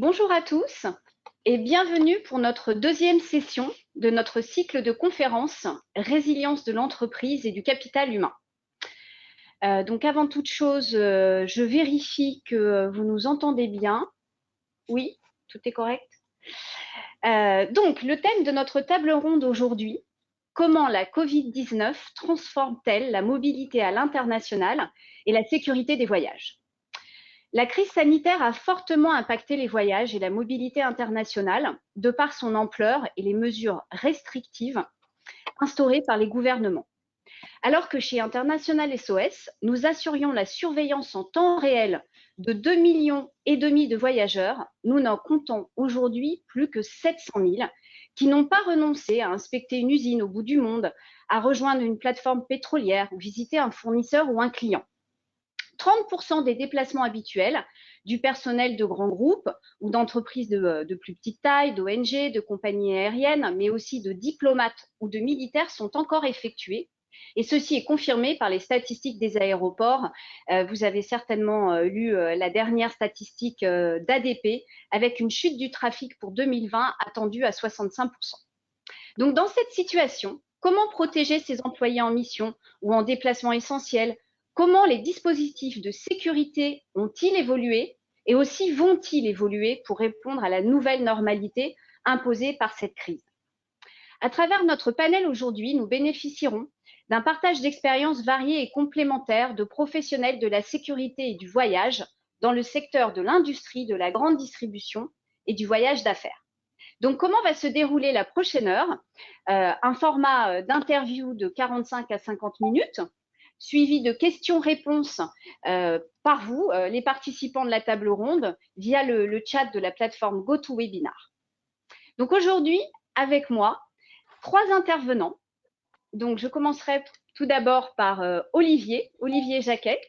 Bonjour à tous et bienvenue pour notre deuxième session de notre cycle de conférences Résilience de l'entreprise et du capital humain. Donc avant toute chose, je vérifie que vous nous entendez bien. Oui, tout est correct. Donc le thème de notre table ronde aujourd'hui, comment la Covid-19 transforme-t-elle la mobilité à l'international et la sécurité des voyages? La crise sanitaire a fortement impacté les voyages et la mobilité internationale de par son ampleur et les mesures restrictives instaurées par les gouvernements. Alors que chez International SOS, nous assurions la surveillance en temps réel de 2,5 millions de voyageurs, nous n'en comptons aujourd'hui plus que 700 000 qui n'ont pas renoncé à inspecter une usine au bout du monde, à rejoindre une plateforme pétrolière, visiter un fournisseur ou un client. 30% des déplacements habituels du personnel de grands groupes ou d'entreprises de plus petite taille, d'ONG, de compagnies aériennes, mais aussi de diplomates ou de militaires sont encore effectués. Et ceci est confirmé par les statistiques des aéroports. Vous avez certainement lu la dernière statistique d'ADP avec une chute du trafic pour 2020 attendue à 65%. Donc dans cette situation, comment protéger ces employés en mission ou en déplacement essentiel? Comment les dispositifs de sécurité ont-ils évolué et aussi vont-ils évoluer pour répondre à la nouvelle normalité imposée par cette crise? À travers notre panel aujourd'hui, nous bénéficierons d'un partage d'expériences variées et complémentaires de professionnels de la sécurité et du voyage dans le secteur de l'industrie, de la grande distribution et du voyage d'affaires. Donc, comment va se dérouler la prochaine heure? Un format d'interview de 45 à 50 minutes, suivi de questions-réponses par vous, les participants de la table ronde, via le chat de la plateforme GoToWebinar. Donc, aujourd'hui, avec moi, 3 intervenants. Donc, je commencerai tout d'abord par Olivier Jacquet.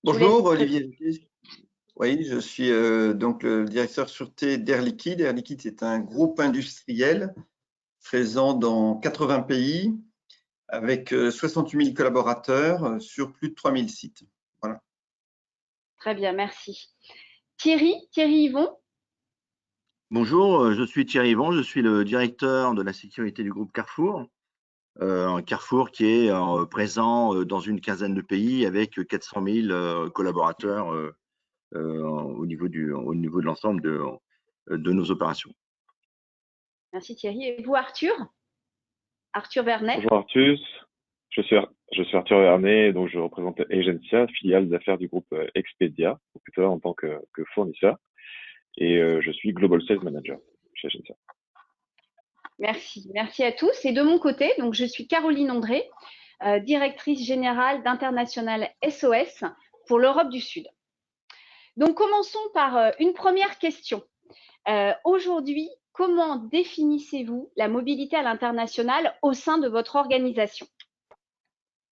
Bonjour, Olivier Jacquet. Oui, je suis donc le directeur sûreté d'Air Liquide. Air Liquide, c'est un groupe industriel présent dans 80 pays avec 68 000 collaborateurs sur plus de 3 000 sites. Voilà. Très bien, merci. Thierry Yvon. Bonjour, je suis Thierry Yvon, je suis le directeur de la sécurité du groupe Carrefour. Carrefour qui est présent dans une quinzaine de pays avec 400 000 collaborateurs au niveau de l'ensemble de nos opérations. Merci Thierry. Et vous, Arthur Vernet. Bonjour Arthur, je suis Arthur Vernet, donc je représente Agentia, filiale d'affaires du groupe Expedia, plutôt en tant que fournisseur, et je suis Global Sales Manager chez Agentia. Merci à tous. Et de mon côté, donc je suis Caroline André, directrice générale d'International SOS pour l'Europe du Sud. Donc commençons par une première question. Aujourd'hui, comment définissez-vous la mobilité à l'international au sein de votre organisation?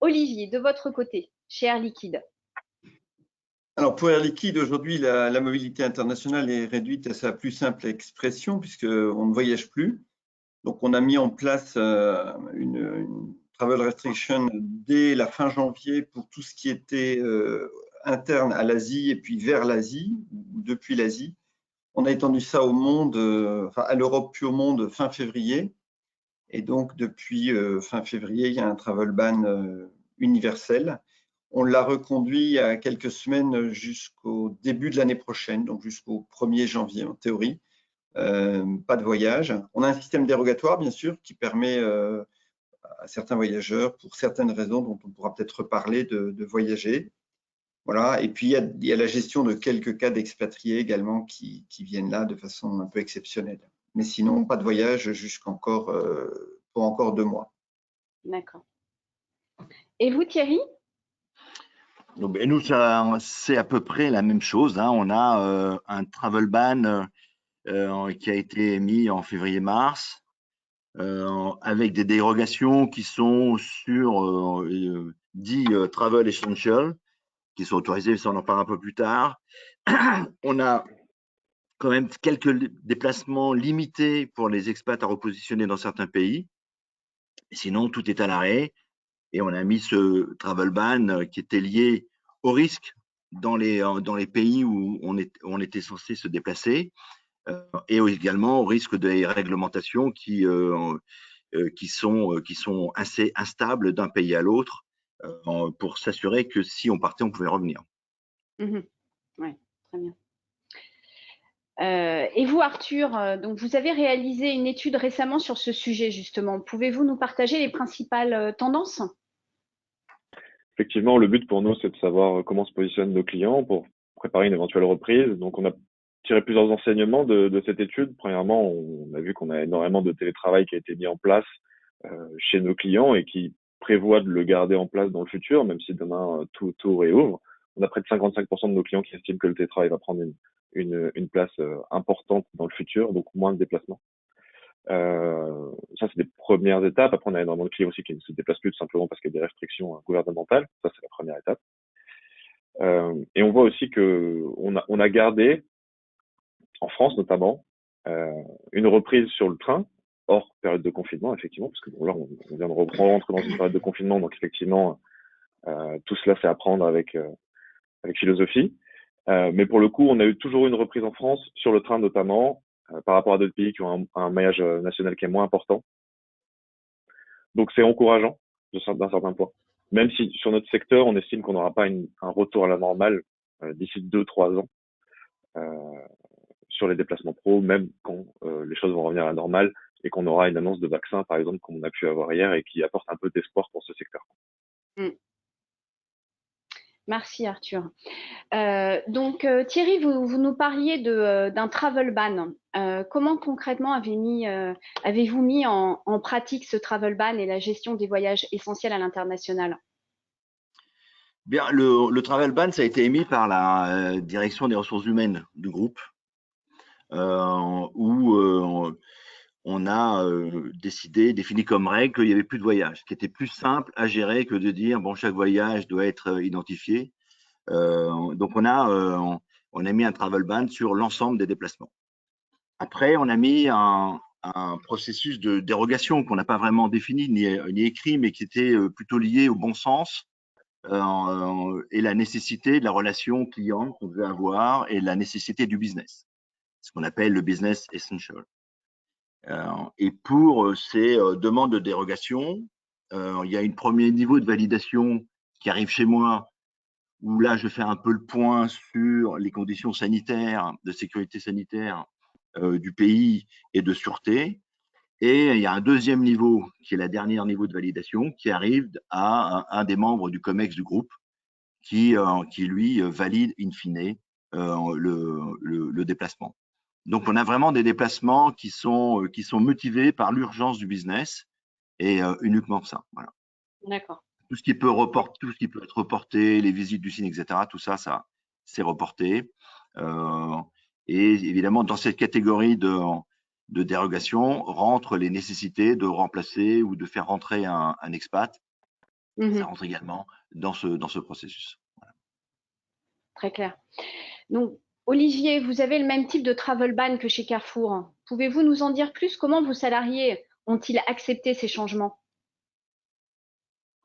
Olivier, de votre côté, chez Air Liquide. Alors pour Air Liquide, aujourd'hui, la mobilité internationale est réduite à sa plus simple expression puisqu'on ne voyage plus. Donc on a mis en place une travel restriction dès la fin janvier pour tout ce qui était interne à l'Asie et puis vers l'Asie, depuis l'Asie. On a étendu ça au monde, enfin à l'Europe puis au monde fin février. Et donc depuis fin février, il y a un travel ban universel. On l'a reconduit il y a quelques semaines jusqu'au début de l'année prochaine, donc jusqu'au 1er janvier en théorie. Pas de voyage. On a un système dérogatoire, bien sûr, qui permet à certains voyageurs, pour certaines raisons dont on pourra peut-être reparler, de voyager. Voilà. Et puis, il y a la gestion de quelques cas d'expatriés également qui viennent là de façon un peu exceptionnelle. Mais sinon, pas de voyage pour encore 2 mois. D'accord. Et vous, Thierry? Donc, nous, c'est à peu près la même chose. Hein. On a un travel ban qui a été émis en février-mars, avec des dérogations qui sont sur 10 travel essentials, qui sont autorisés, ça on en parle un peu plus tard. On a quand même quelques déplacements limités pour les expats à repositionner dans certains pays. Sinon, tout est à l'arrêt. Et on a mis ce travel ban qui était lié au risque dans les pays où on était censé se déplacer, et également au risque des réglementations qui sont assez instables d'un pays à l'autre, pour s'assurer que si on partait, on pouvait revenir. Oui, très bien. Et vous, Arthur, donc vous avez réalisé une étude récemment sur ce sujet, justement. Pouvez-vous nous partager les principales tendances? Effectivement, le but pour nous, c'est de savoir comment se positionnent nos clients pour préparer une éventuelle reprise. Donc, on a tiré plusieurs enseignements de cette étude. Premièrement, on a vu qu'on a énormément de télétravail qui a été mis en place chez nos clients et qui prévoit de le garder en place dans le futur, même si demain tout réouvre. On a près de 55% de nos clients qui estiment que le télétravail va prendre une place importante dans le futur, donc moins de déplacements. Ça, c'est des premières étapes. Après, on a énormément de clients aussi qui ne se déplacent plus tout simplement parce qu'il y a des restrictions gouvernementales. Ça, c'est la première étape. Et on voit aussi que on a gardé, en France notamment, une reprise sur le train, hors période de confinement, effectivement, parce que bon, là, on vient de rentrer dans une période de confinement, donc effectivement, tout cela, c'est à prendre avec philosophie. Mais pour le coup, on a eu toujours une reprise en France, sur le train notamment, par rapport à d'autres pays qui ont un maillage national qui est moins important. Donc c'est encourageant d'un certain point. Même si sur notre secteur, on estime qu'on n'aura pas un retour à la normale d'ici 2-3 ans sur les déplacements pro, même quand les choses vont revenir à la normale et qu'on aura une annonce de vaccin, par exemple, comme on a pu avoir hier et qui apporte un peu d'espoir pour ce secteur. Merci, Arthur. Donc, Thierry, vous nous parliez d'un travel ban. Comment concrètement avez-vous mis en pratique ce travel ban et la gestion des voyages essentiels à l'international? Bien, le travel ban, ça a été émis par la direction des ressources humaines du groupe, où on a défini comme règle qu'il n'y avait plus de voyage, qui était plus simple à gérer que de dire, bon, chaque voyage doit être identifié. Donc, on a mis un travel ban sur l'ensemble des déplacements. Après, on a mis un processus de dérogation qu'on n'a pas vraiment défini ni écrit, mais qui était plutôt lié au bon sens et la nécessité de la relation client qu'on devait avoir et la nécessité du business, ce qu'on appelle le business essential. Et pour ces demandes de dérogation, il y a un premier niveau de validation qui arrive chez moi, où là, je fais un peu le point sur les conditions sanitaires, de sécurité sanitaire du pays et de sûreté. Et il y a un deuxième niveau, qui est la dernière niveau de validation, qui arrive à un des membres du COMEX du groupe, qui lui, valide in fine le déplacement. Donc, on a vraiment des déplacements qui sont motivés par l'urgence du business et uniquement ça. Voilà. D'accord. Tout ce qui peut être reporté, les visites du signe, etc., tout ça, c'est reporté. Et évidemment, dans cette catégorie de dérogation rentrent les nécessités de remplacer ou de faire rentrer un expat. Ça rentre également dans ce processus. Voilà. Très clair. Donc, Olivier, vous avez le même type de travel ban que chez Carrefour. Pouvez-vous nous en dire plus? Comment vos salariés ont-ils accepté ces changements?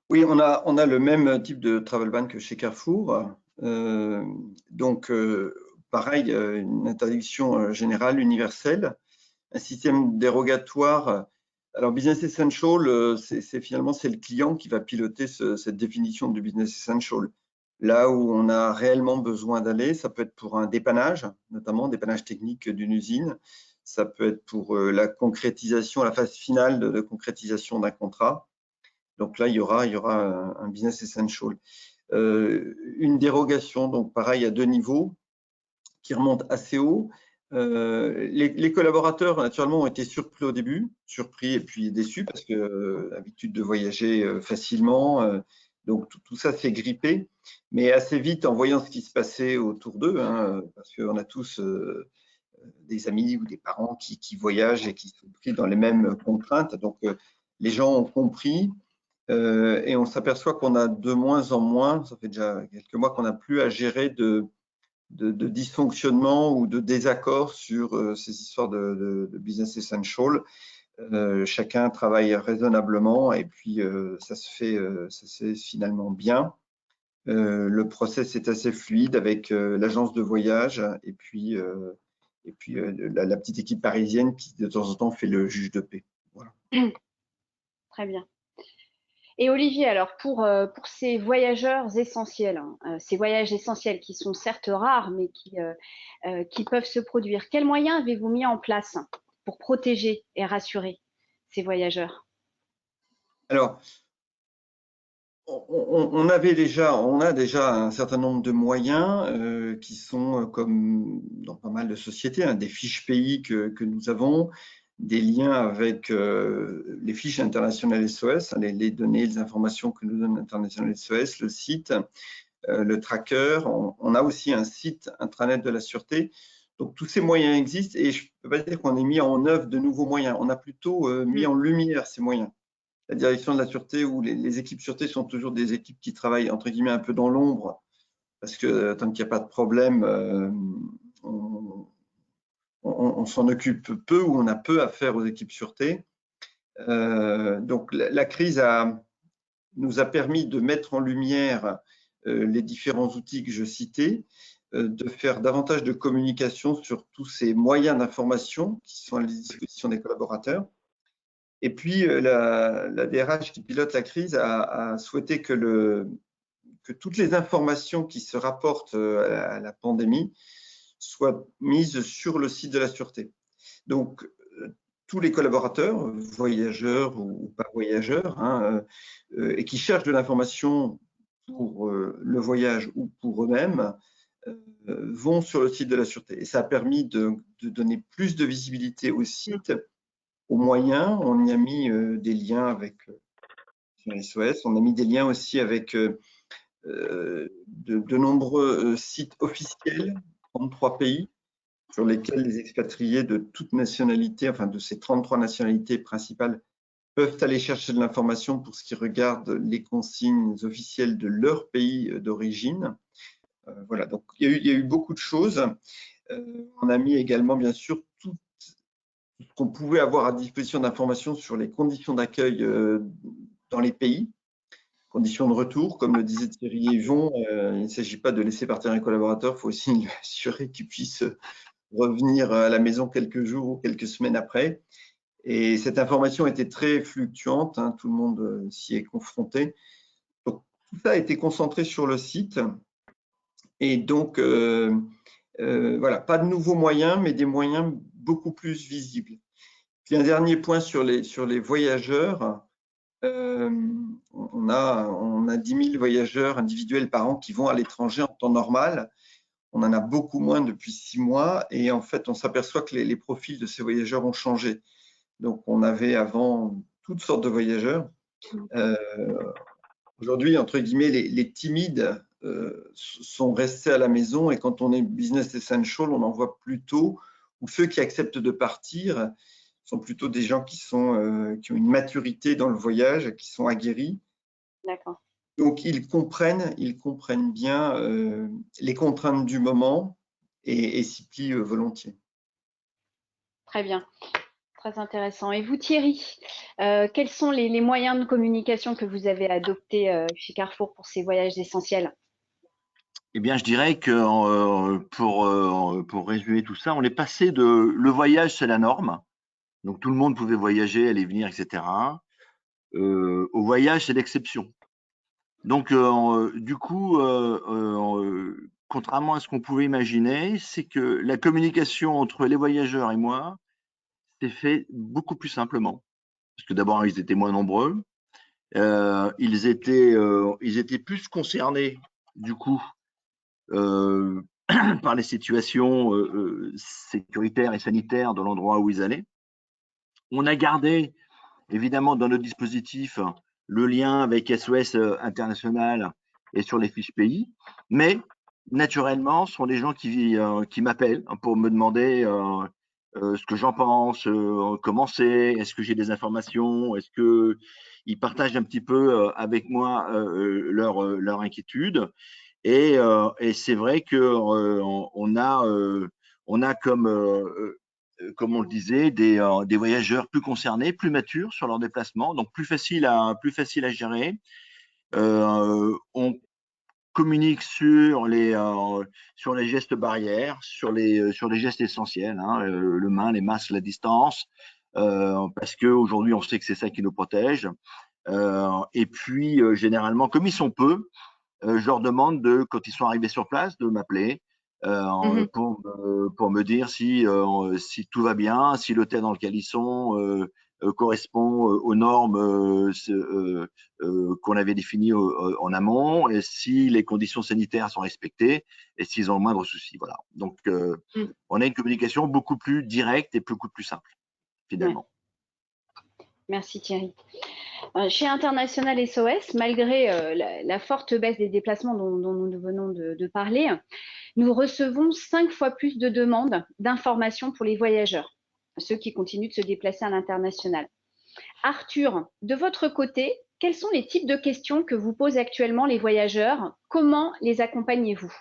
Oui, on a le même type de travel ban que chez Carrefour. Donc, pareil, une interdiction générale, universelle, un système dérogatoire. Alors, Business Essential, finalement, c'est le client qui va piloter cette définition du Business Essential. Là où on a réellement besoin d'aller, ça peut être pour un dépannage, notamment dépannage technique d'une usine. Ça peut être pour la concrétisation, la phase finale de concrétisation d'un contrat. Donc là, il y aura un Business Essential. Une dérogation, donc pareil, à 2 niveaux, qui remonte assez haut. Les collaborateurs, naturellement, ont été surpris au début, surpris et puis déçus parce que l'habitude de voyager facilement, donc tout ça s'est grippé. Mais assez vite, en voyant ce qui se passait autour d'eux, parce qu'on a tous des amis ou des parents qui voyagent et qui sont pris dans les mêmes contraintes. Donc, les gens ont compris et on s'aperçoit qu'on a de moins en moins, ça fait déjà quelques mois qu'on n'a plus à gérer de dysfonctionnement ou de désaccord sur ces histoires de business essential. Chacun travaille raisonnablement et puis ça se fait finalement bien. Le process est assez fluide avec l'agence de voyage et puis la petite équipe parisienne qui de temps en temps fait le juge de paix. Voilà. Très bien. Et Olivier, alors pour ces voyageurs essentiels, ces voyages essentiels qui sont certes rares, mais qui peuvent se produire, quels moyens avez-vous mis en place pour protéger et rassurer ces voyageurs? Alors, on a déjà un certain nombre de moyens qui sont comme dans pas mal de sociétés, hein, des fiches pays que nous avons, des liens avec les fiches internationales SOS, hein, les données, les informations que nous donne International SOS, le site, le tracker. On a aussi un site intranet de la sûreté. Donc tous ces moyens existent et je ne peux pas dire qu'on ait mis en œuvre de nouveaux moyens. On a plutôt mis en lumière ces moyens. La direction de la sûreté ou les équipes sûreté sont toujours des équipes qui travaillent entre guillemets un peu dans l'ombre parce que tant qu'il n'y a pas de problème, on s'en occupe peu ou on a peu à faire aux équipes sûreté. Donc la crise nous a permis de mettre en lumière les différents outils que je citais, de faire davantage de communication sur tous ces moyens d'information qui sont à la disposition des collaborateurs. Et puis, la DRH qui pilote la crise a souhaité que toutes les informations qui se rapportent à la pandémie soient mises sur le site de la sûreté. Donc, tous les collaborateurs, voyageurs ou pas voyageurs, hein, et qui cherchent de l'information pour le voyage ou pour eux-mêmes, vont sur le site de la sûreté. Et ça a permis de donner plus de visibilité au site, aux moyens. On y a mis des liens avec SOS. On a mis des liens aussi avec de nombreux sites officiels, 33 pays, sur lesquels les expatriés de toute nationalité, enfin de ces 33 nationalités principales, peuvent aller chercher de l'information pour ce qui regarde les consignes officielles de leur pays d'origine. Voilà, donc il y a eu beaucoup de choses. On a mis également, bien sûr, tout ce qu'on pouvait avoir à disposition d'informations sur les conditions d'accueil dans les pays, conditions de retour. Comme le disait Thierry Yvon, il ne s'agit pas de laisser partir un collaborateur, il faut aussi lui assurer qu'il puisse revenir à la maison quelques jours ou quelques semaines après. Et cette information était très fluctuante, hein, tout le monde s'y est confronté. Donc, tout ça a été concentré sur le site. Et donc, voilà, pas de nouveaux moyens, mais des moyens beaucoup plus visibles. Puis un dernier point sur les voyageurs. On a 10 000 voyageurs individuels par an qui vont à l'étranger en temps normal. On en a beaucoup moins depuis 6 mois et en fait, on s'aperçoit que les profils de ces voyageurs ont changé. Donc, on avait avant toutes sortes de voyageurs. Aujourd'hui, entre guillemets, les timides sont restés à la maison et quand on est business essential, on en voit plutôt, ou ceux qui acceptent de partir sont plutôt des gens qui ont une maturité dans le voyage, qui sont aguerris. D'accord. Donc, ils comprennent bien les contraintes du moment et s'y plient volontiers. Très bien. Très intéressant. Et vous, Thierry, quels sont les moyens de communication que vous avez adoptés chez Carrefour pour ces voyages essentiels? Eh bien, je dirais que pour résumer tout ça, on est passé de le voyage, c'est la norme. Donc, tout le monde pouvait voyager, aller venir, etc. Au voyage, c'est l'exception. Donc, du coup, contrairement à ce qu'on pouvait imaginer, c'est que la communication entre les voyageurs et moi s'est fait beaucoup plus simplement. Parce que d'abord, ils étaient moins nombreux. Ils étaient plus concernés, du coup, par les situations sécuritaires et sanitaires de l'endroit où ils allaient. On a gardé, évidemment, dans notre dispositif, le lien avec SOS International et sur les fiches pays, mais naturellement, ce sont des gens qui m'appellent pour me demander ce que j'en pense, comment c'est, est-ce que j'ai des informations, est-ce qu'ils partagent un petit peu avec moi leur inquiétude. Et c'est vrai qu'on a comme on le disait, des voyageurs plus concernés, plus matures sur leur déplacement, donc plus facile à gérer. communique sur les gestes barrières, sur les gestes essentiels, hein, le main, les masques, la distance, parce qu'aujourd'hui, on sait que c'est ça qui nous protège. Et puis, généralement, comme ils sont peu, je leur demande, quand ils sont arrivés sur place, de m'appeler pour me dire si tout va bien, si l'hôtel dans lequel ils sont correspond aux normes qu'on avait définies en amont, et si les conditions sanitaires sont respectées et s'ils ont le moindre souci. Voilà. Donc, on a une communication beaucoup plus directe et beaucoup plus simple, finalement. Ouais. Merci Thierry. Chez International SOS, malgré la forte baisse des déplacements dont nous venons de parler, nous recevons 5 fois plus de demandes d'informations pour les voyageurs, ceux qui continuent de se déplacer à l'international. Arthur, de votre côté, quels sont les types de questions que vous posent actuellement les voyageurs? Comment les accompagnez-vous?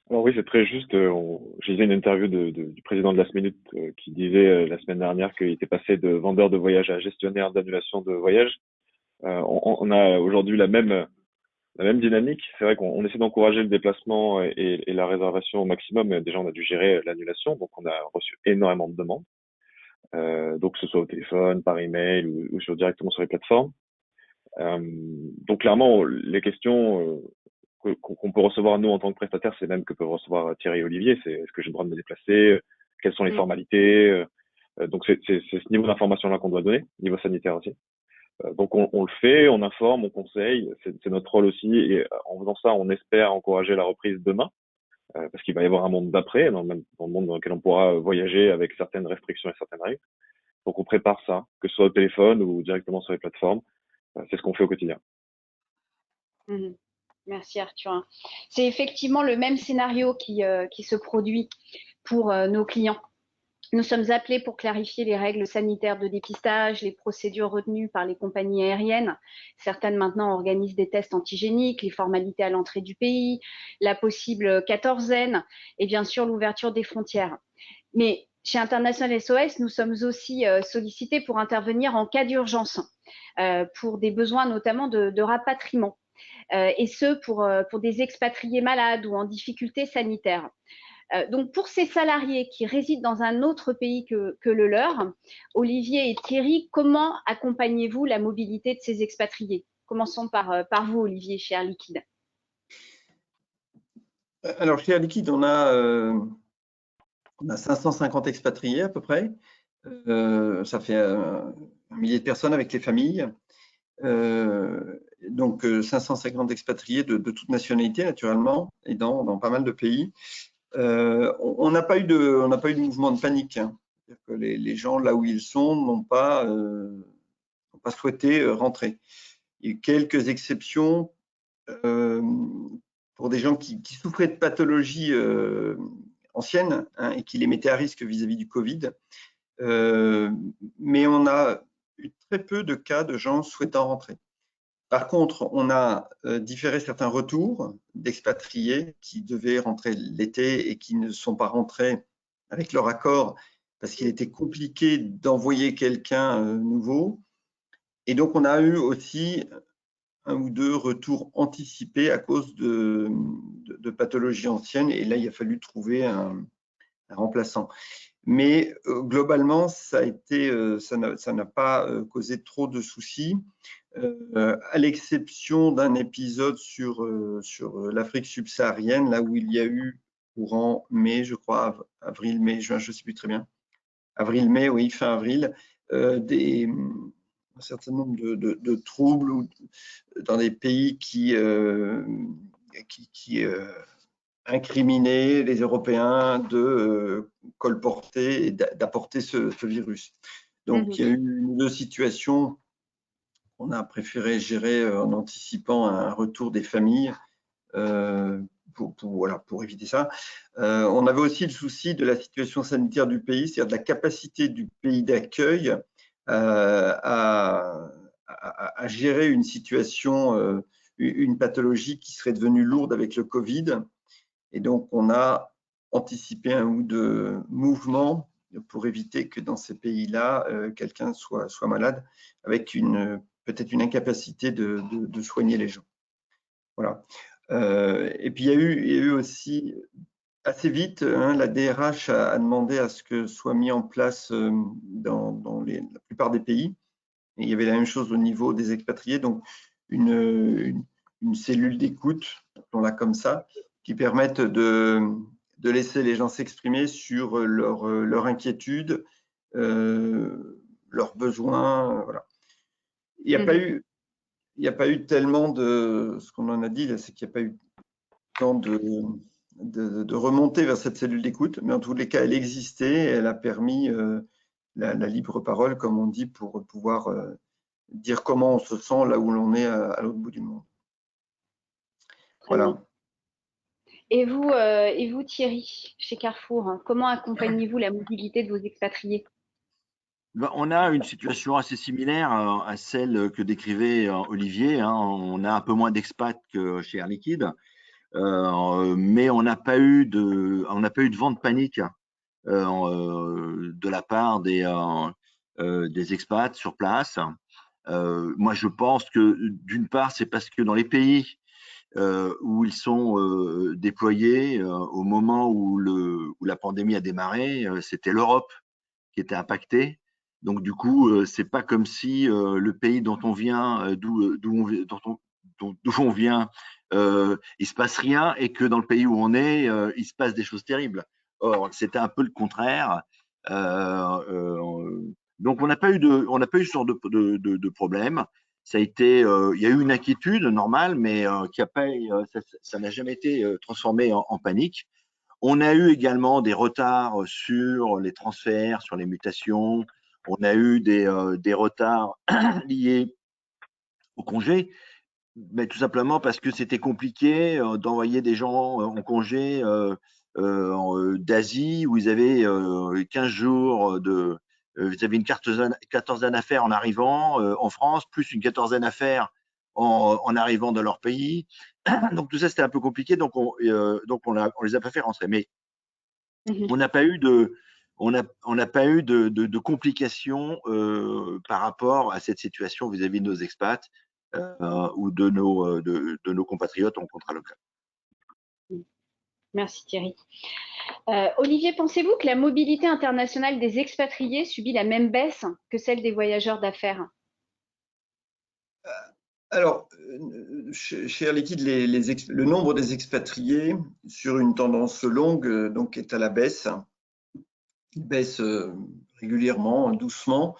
Alors oui, c'est très juste. J'ai lu une interview du président de Last Minute qui disait la semaine dernière qu'il était passé de vendeur de voyage à gestionnaire d'annulation de voyage. On a aujourd'hui la même dynamique. C'est vrai qu'on essaie d'encourager le déplacement et la réservation au maximum. Mais déjà, on a dû gérer l'annulation, donc on a reçu énormément de demandes. Donc que ce soit au téléphone, par email ou directement sur les plateformes. Donc clairement, les questions qu'on peut recevoir nous en tant que prestataire, c'est même que peuvent recevoir Thierry et Olivier. C'est est-ce que j'ai le droit de me déplacer? Quelles sont les formalités? Donc c'est ce niveau d'information-là qu'on doit donner, niveau sanitaire aussi. Donc on le fait, on informe, on conseille. C'est notre rôle aussi. Et en faisant ça, on espère encourager la reprise demain, parce qu'il va y avoir un monde d'après, dans le monde dans lequel on pourra voyager avec certaines restrictions et certaines règles. Donc on prépare ça, que ce soit au téléphone ou directement sur les plateformes. C'est ce qu'on fait au quotidien. Merci Arthur. C'est effectivement le même scénario qui se produit pour nos clients. Nous sommes appelés pour clarifier les règles sanitaires de dépistage, les procédures retenues par les compagnies aériennes. Certaines maintenant organisent des tests antigéniques, les formalités à l'entrée du pays, la possible quatorzaine et bien sûr l'ouverture des frontières. Mais chez International SOS, nous sommes aussi sollicités pour intervenir en cas d'urgence, pour des besoins notamment de rapatriement, et ce pour des expatriés malades ou en difficulté sanitaire. Donc, pour ces salariés qui résident dans un autre pays que le leur, Olivier et Thierry, comment accompagnez-vous la mobilité de ces expatriés? Commençons par vous, Olivier, chez Air Liquide. Alors, chez Air Liquide, on a 550 expatriés à peu près. Ça fait 1 millier de personnes avec les familles. Donc 550 expatriés de toute nationalité, naturellement, et dans pas mal de pays. On n'a pas eu de mouvement de panique. Hein. Que les gens, là où ils sont, n'ont pas souhaité rentrer. Il y a eu quelques exceptions pour des gens qui souffraient de pathologies anciennes, hein, et qui les mettaient à risque vis-à-vis du Covid. Mais on a eu très peu de cas de gens souhaitant rentrer. Par contre, on a différé certains retours d'expatriés qui devaient rentrer l'été et qui ne sont pas rentrés avec leur accord parce qu'il était compliqué d'envoyer quelqu'un nouveau. Et donc, on a eu aussi 1 ou 2 retours anticipés à cause de pathologies anciennes. Et là, il a fallu trouver un remplaçant. Mais globalement, ça n'a pas causé trop de soucis, à l'exception d'un épisode sur l'Afrique subsaharienne, là où il y a eu courant mai, je crois, avril, mai, juin, je ne sais plus très bien. Avril-mai, oui, fin avril, un certain nombre de troubles dans des pays qui incriminer les Européens de colporter et d'apporter ce virus. Donc, il y a eu 1 ou 2 situations qu'on a préféré gérer en anticipant un retour des familles pour éviter ça. On avait aussi le souci de la situation sanitaire du pays, c'est-à-dire de la capacité du pays d'accueil à gérer une situation, une pathologie qui serait devenue lourde avec le Covid. Et donc, on a anticipé 1 ou 2 mouvements pour éviter que dans ces pays-là, quelqu'un soit malade avec peut-être une incapacité de soigner les gens. Voilà. Et puis, il y a eu aussi, assez vite, la DRH a demandé à ce que soit mis en place dans la plupart des pays. Et il y avait la même chose au niveau des expatriés, donc une cellule d'écoute, appelons-la comme ça, qui permette de laisser les gens s'exprimer sur leur inquiétude, leurs besoins. Voilà. Il n'y a pas eu, il n'y a pas eu tellement de, ce qu'on en a dit, c'est qu'il n'y a pas eu tant de remonter vers cette cellule d'écoute, mais en tous les cas, elle existait, elle a permis la libre parole, comme on dit, pour pouvoir dire comment on se sent là où l'on est à l'autre bout du monde. Voilà. Et vous Thierry, chez Carrefour, hein, comment accompagnez-vous la mobilité de vos expatriés? On a une situation assez similaire à celle que décrivait Olivier, hein. On a un peu moins d'expats que chez Air Liquide, mais on n'a pas eu de vente panique de la part des expats sur place. Moi, je pense que d'une part, c'est parce que dans les pays où ils sont déployés, au moment où la pandémie a démarré, c'était l'Europe qui était impactée. Donc du coup, c'est pas comme si le pays dont on vient, d'où on vient, il se passe rien, et que dans le pays où on est, il se passe des choses terribles. Or, c'était un peu le contraire. Donc on n'a pas eu ce genre de problème. Ça a été, il y a eu une inquiétude normale, mais qui a pas, ça n'a jamais été transformé en panique. On a eu également des retards sur les transferts, sur les mutations. On a eu des retards liés au congé, mais tout simplement parce que c'était compliqué d'envoyer des gens en congé d'Asie, où ils avaient 15 jours ils avaient une quatorzaine à faire en arrivant en France, plus une quatorzaine à faire en arrivant dans leur pays. Donc tout ça, c'était un peu compliqué, donc on les a pas fait rentrer. Mais on n'a pas eu de complications par rapport à cette situation vis-à-vis de nos expats ou de nos compatriotes en contrat local. Merci Thierry. Olivier, pensez-vous que la mobilité internationale des expatriés subit la même baisse que celle des voyageurs d'affaires? Alors, chez Air Liquide, le nombre des expatriés sur une tendance longue donc est à la baisse. Il baisse régulièrement, doucement,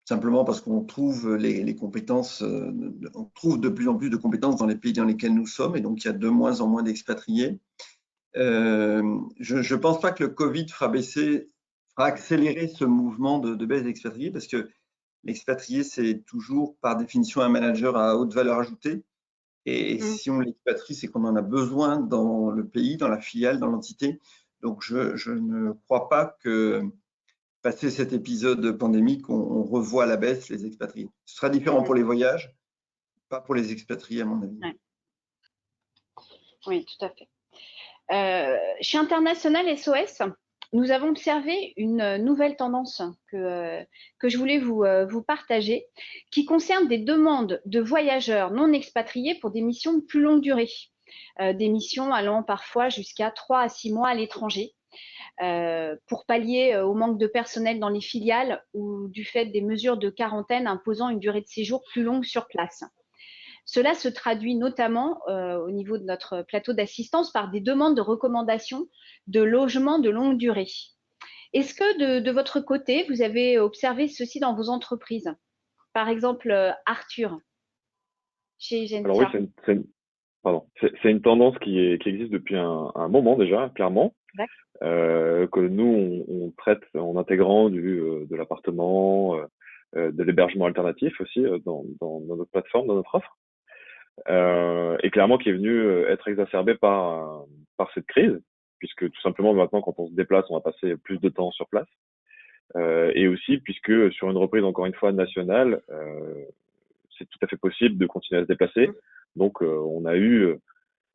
simplement parce qu'on trouve les compétences, on trouve de plus en plus de compétences dans les pays dans lesquels nous sommes, et donc il y a de moins en moins d'expatriés. Je ne pense pas que le Covid fera accélérer ce mouvement de baisse d'expatriés, parce que l'expatrié, c'est toujours par définition un manager à haute valeur ajoutée. Et si on l'expatrie, c'est qu'on en a besoin dans le pays, dans la filiale, dans l'entité. Donc, je ne crois pas que, passé cet épisode pandémique, on revoit à la baisse les expatriés. Ce sera différent pour les voyages, pas pour les expatriés, à mon avis. Ouais. Oui, tout à fait. Chez International SOS, nous avons observé une nouvelle tendance que je voulais vous partager, qui concerne des demandes de voyageurs non expatriés pour des missions de plus longue durée, des missions allant parfois jusqu'à 3 à 6 mois à l'étranger, pour pallier au manque de personnel dans les filiales ou du fait des mesures de quarantaine imposant une durée de séjour plus longue sur place. Cela se traduit notamment au niveau de notre plateau d'assistance par des demandes de recommandations de logements de longue durée. Est-ce que de votre côté, vous avez observé ceci dans vos entreprises? Par exemple, Arthur, chez Egencia. Alors oui, c'est une tendance qui existe depuis un moment déjà, clairement, que nous, on traite en intégrant de l'appartement, de l'hébergement alternatif aussi dans notre plateforme, dans notre offre. Et clairement qui est venu être exacerbé par cette crise, puisque tout simplement maintenant quand on se déplace, on va passer plus de temps sur place, et aussi puisque sur une reprise encore une fois nationale, c'est tout à fait possible de continuer à se déplacer. Donc on a eu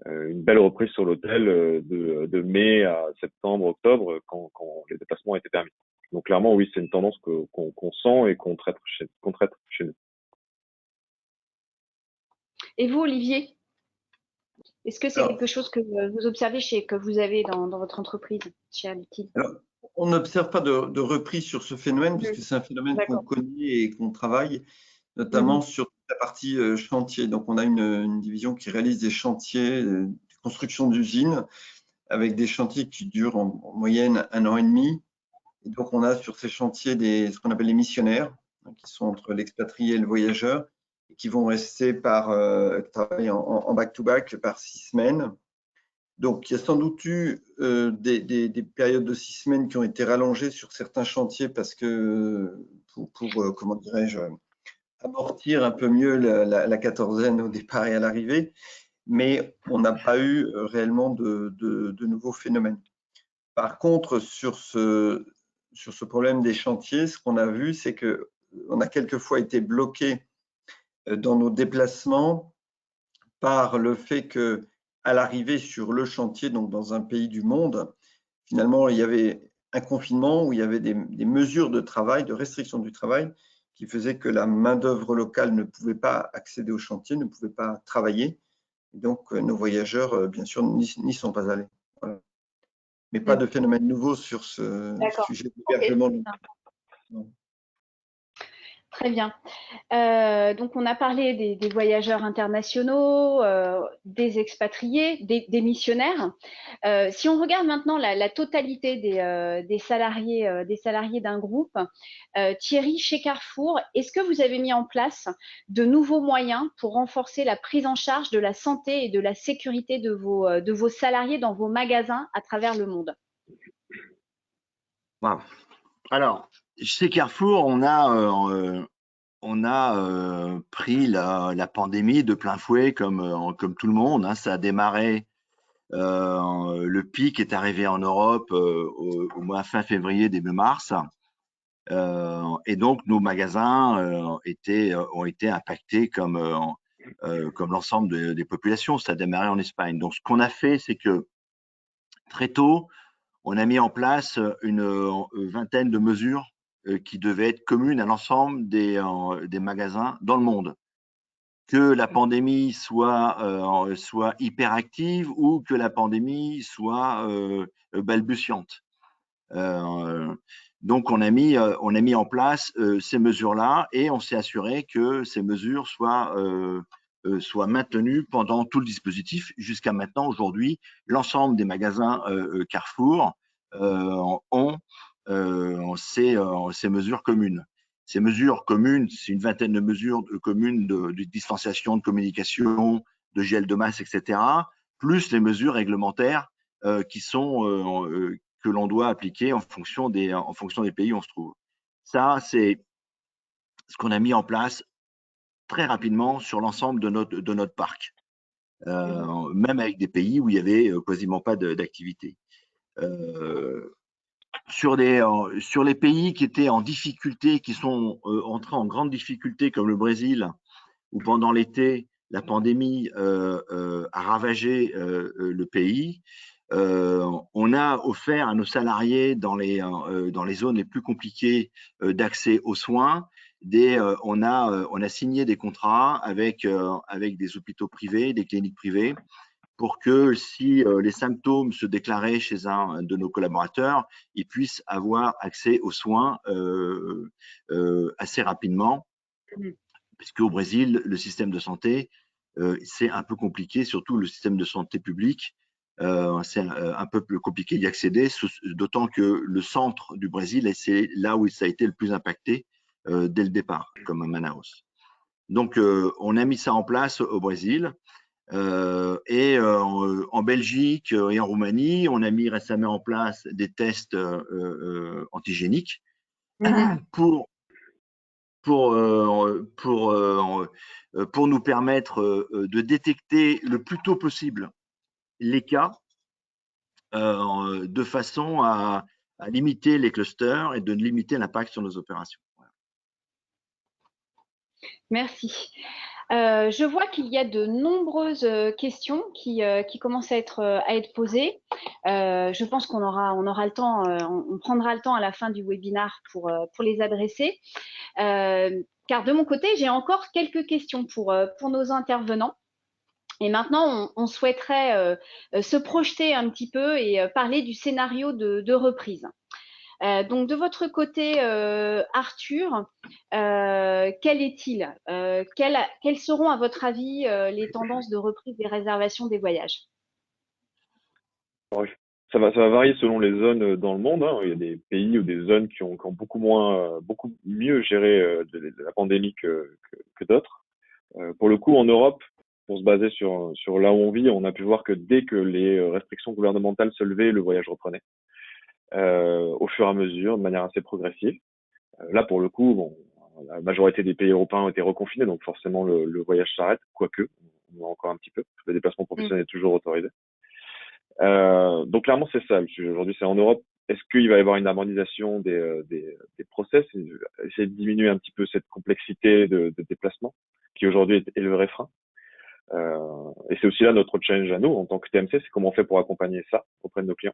une belle reprise sur l'hôtel de mai à septembre, octobre, quand les déplacements étaient permis. Donc clairement oui, c'est une tendance qu'on sent et qu'on traite chez nous. Et vous, Olivier? Est-ce que c'est quelque chose que vous observez que vous avez dans votre entreprise, chez Air Liquide? Alors, on n'observe pas de reprise sur ce phénomène, puisque c'est un phénomène qu'on connaît et qu'on travaille, notamment sur la partie chantier. Donc, on a une division qui réalise des chantiers de construction d'usines, avec des chantiers qui durent en moyenne 1 an et demi. Et donc, on a sur ces chantiers ce qu'on appelle les missionnaires, qui sont entre l'expatrié et le voyageur, et qui vont rester travailler en back-to-back par 6 semaines. Donc, il y a sans doute eu des périodes de 6 semaines qui ont été rallongées sur certains chantiers parce que, pour comment dirais-je, amortir un peu mieux la quatorzaine au départ et à l'arrivée, mais on n'a pas eu réellement de nouveaux phénomènes. Par contre, sur ce problème des chantiers, ce qu'on a vu, c'est qu'on a quelquefois été bloqué dans nos déplacements par le fait que, à l'arrivée sur le chantier, donc dans un pays du monde, finalement, il y avait un confinement où il y avait des mesures de travail, de restriction du travail, qui faisaient que la main-d'œuvre locale ne pouvait pas accéder au chantier, ne pouvait pas travailler. Et donc, nos voyageurs, bien sûr, n'y sont pas allés. Voilà. Mais pas de phénomène nouveau sur ce sujet d'hébergement. Okay. Très bien. Donc, on a parlé des voyageurs internationaux, des expatriés, des missionnaires. Si on regarde maintenant la totalité des salariés d'un groupe, Thierry, chez Carrefour, est-ce que vous avez mis en place de nouveaux moyens pour renforcer la prise en charge de la santé et de la sécurité de vos salariés dans vos magasins à travers le monde? Wow. Alors, chez Carrefour, on a pris la pandémie de plein fouet comme tout le monde. Hein. Ça a démarré, le pic est arrivé en Europe au mois fin février, début mars. Et donc, nos magasins ont été impactés comme l'ensemble des populations. Ça a démarré en Espagne. Donc, ce qu'on a fait, c'est que très tôt, on a mis en place une vingtaine de mesures qui devaient être communes à l'ensemble des magasins dans le monde. Que la pandémie soit hyperactive ou que la pandémie soit balbutiante. Donc, on a mis en place ces mesures-là et on s'est assuré que ces mesures soient maintenues pendant tout le dispositif. Jusqu'à maintenant, aujourd'hui, l'ensemble des magasins Carrefour ont ces mesures communes. Ces mesures communes, c'est une vingtaine de mesures communes de distanciation, de communication, de gel de masse, etc., plus les mesures réglementaires qui sont que l'on doit appliquer en fonction des pays où on se trouve. Ça, c'est ce qu'on a mis en place très rapidement sur l'ensemble de notre parc, même avec des pays où il y avait quasiment pas d'activité. Sur les pays qui étaient en difficulté, qui sont entrés en grande difficulté, comme le Brésil, où pendant l'été, la pandémie a ravagé le pays, on a offert à nos salariés dans les zones les plus compliquées d'accès aux soins. On a signé des contrats avec des hôpitaux privés, des cliniques privées, pour que si les symptômes se déclaraient chez un de nos collaborateurs, ils puissent avoir accès aux soins assez rapidement. Puisqu'au Brésil, le système de santé, c'est un peu compliqué, surtout le système de santé public. C'est un peu plus compliqué d'y accéder, d'autant que le centre du Brésil, c'est là où ça a été le plus impacté dès le départ, comme à Manaus. Donc, on a mis ça en place au Brésil. Et en Belgique et en Roumanie, on a mis récemment en place des tests antigéniques pour nous permettre de détecter le plus tôt possible les cas de façon à limiter les clusters et de limiter l'impact sur nos opérations. Voilà. Merci. Je vois qu'il y a de nombreuses questions qui commencent à être posées. Je pense qu'on aura le temps, on prendra le temps à la fin du webinaire pour les adresser. Car de mon côté, j'ai encore quelques questions pour nos intervenants. Et maintenant, on souhaiterait se projeter un petit peu et parler du scénario de reprise. Donc, de votre côté, Arthur, quel est-il quelles seront, à votre avis, les tendances de reprise des réservations des voyages? Ouais. Ça va varier selon les zones dans le monde, hein. Il y a des pays ou des zones qui ont beaucoup mieux géré de la pandémie que d'autres. Pour le coup, en Europe, pour se baser sur là où on vit, on a pu voir que dès que les restrictions gouvernementales se levaient, le voyage reprenait au fur et à mesure, de manière assez progressive. Là, pour le coup, bon, la majorité des pays européens ont été reconfinés, donc forcément le voyage s'arrête, quoique on a encore un petit peu. Le déplacement professionnel est toujours autorisé. Donc clairement, c'est ça le sujet aujourd'hui, c'est en Europe. Est-ce qu'il va y avoir une harmonisation des process, essayer de diminuer un petit peu cette complexité de déplacement qui aujourd'hui est le vrai frein. Et c'est aussi là notre challenge à nous en tant que TMC, c'est comment on fait pour accompagner ça auprès de nos clients.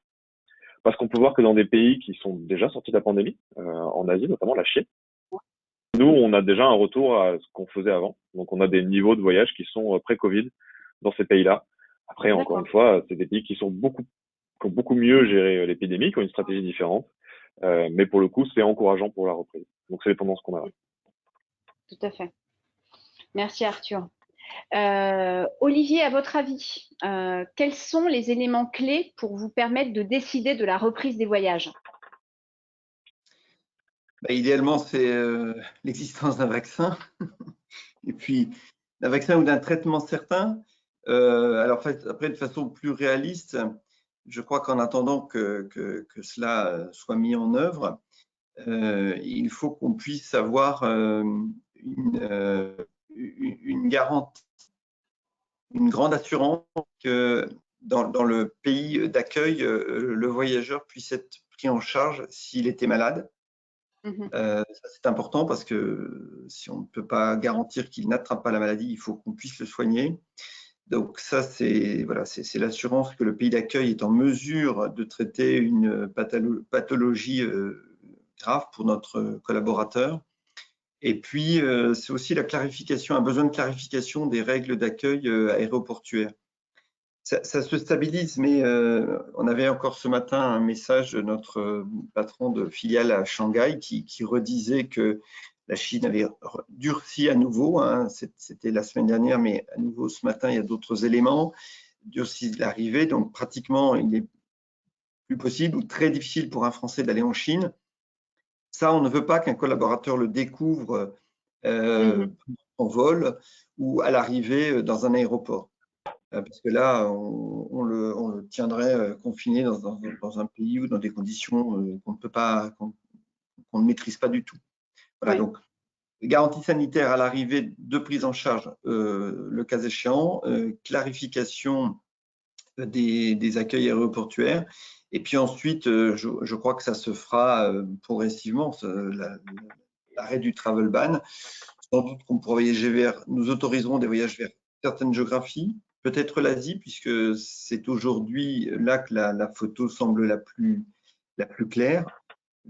Parce qu'on peut voir que dans des pays qui sont déjà sortis de la pandémie, en Asie notamment la Chine, nous on a déjà un retour à ce qu'on faisait avant. Donc on a des niveaux de voyage qui sont pré-Covid dans ces pays-là. Après, encore une fois, c'est des pays qui ont beaucoup mieux géré l'épidémie, qui ont une stratégie différente. Mais pour le coup, c'est encourageant pour la reprise. Donc, c'est les tendances qu'on a. Tout à fait. Merci, Arthur. Olivier, à votre avis, quels sont les éléments clés pour vous permettre de décider de la reprise des voyages? Idéalement, c'est l'existence d'un vaccin et puis d'un vaccin ou d'un traitement certain. Alors après, de façon plus réaliste, je crois qu'en attendant que cela soit mis en œuvre, il faut qu'on puisse avoir une garantie, une grande assurance que dans le pays d'accueil, le voyageur puisse être pris en charge s'il était malade. Ça, c'est important parce que si on ne peut pas garantir qu'il n'attrape pas la maladie, il faut qu'on puisse le soigner. Donc ça, c'est l'assurance que le pays d'accueil est en mesure de traiter une pathologie grave pour notre collaborateur. Et puis, c'est aussi la clarification, un besoin de clarification des règles d'accueil aéroportuaire. Ça se stabilise, mais on avait encore ce matin un message de notre patron de filiale à Shanghai qui redisait que la Chine avait durci à nouveau, hein, c'était la semaine dernière, mais à nouveau ce matin, il y a d'autres éléments, durci l'arrivée, donc pratiquement, il est plus possible ou très difficile pour un Français d'aller en Chine. Ça, on ne veut pas qu'un collaborateur le découvre en vol ou à l'arrivée dans un aéroport. Parce que là, on le tiendrait confiné dans un pays ou dans des conditions qu'on ne peut pas, qu'on ne maîtrise pas du tout. Voilà, donc garantie sanitaire à l'arrivée, de prise en charge, le cas échéant, clarification des accueils aéroportuaires, et puis ensuite, je crois que ça se fera progressivement, l'arrêt du travel ban. Sans doute qu'on pourra voyager nous autoriserons des voyages vers certaines géographies, peut-être l'Asie, puisque c'est aujourd'hui là que la photo semble la plus claire,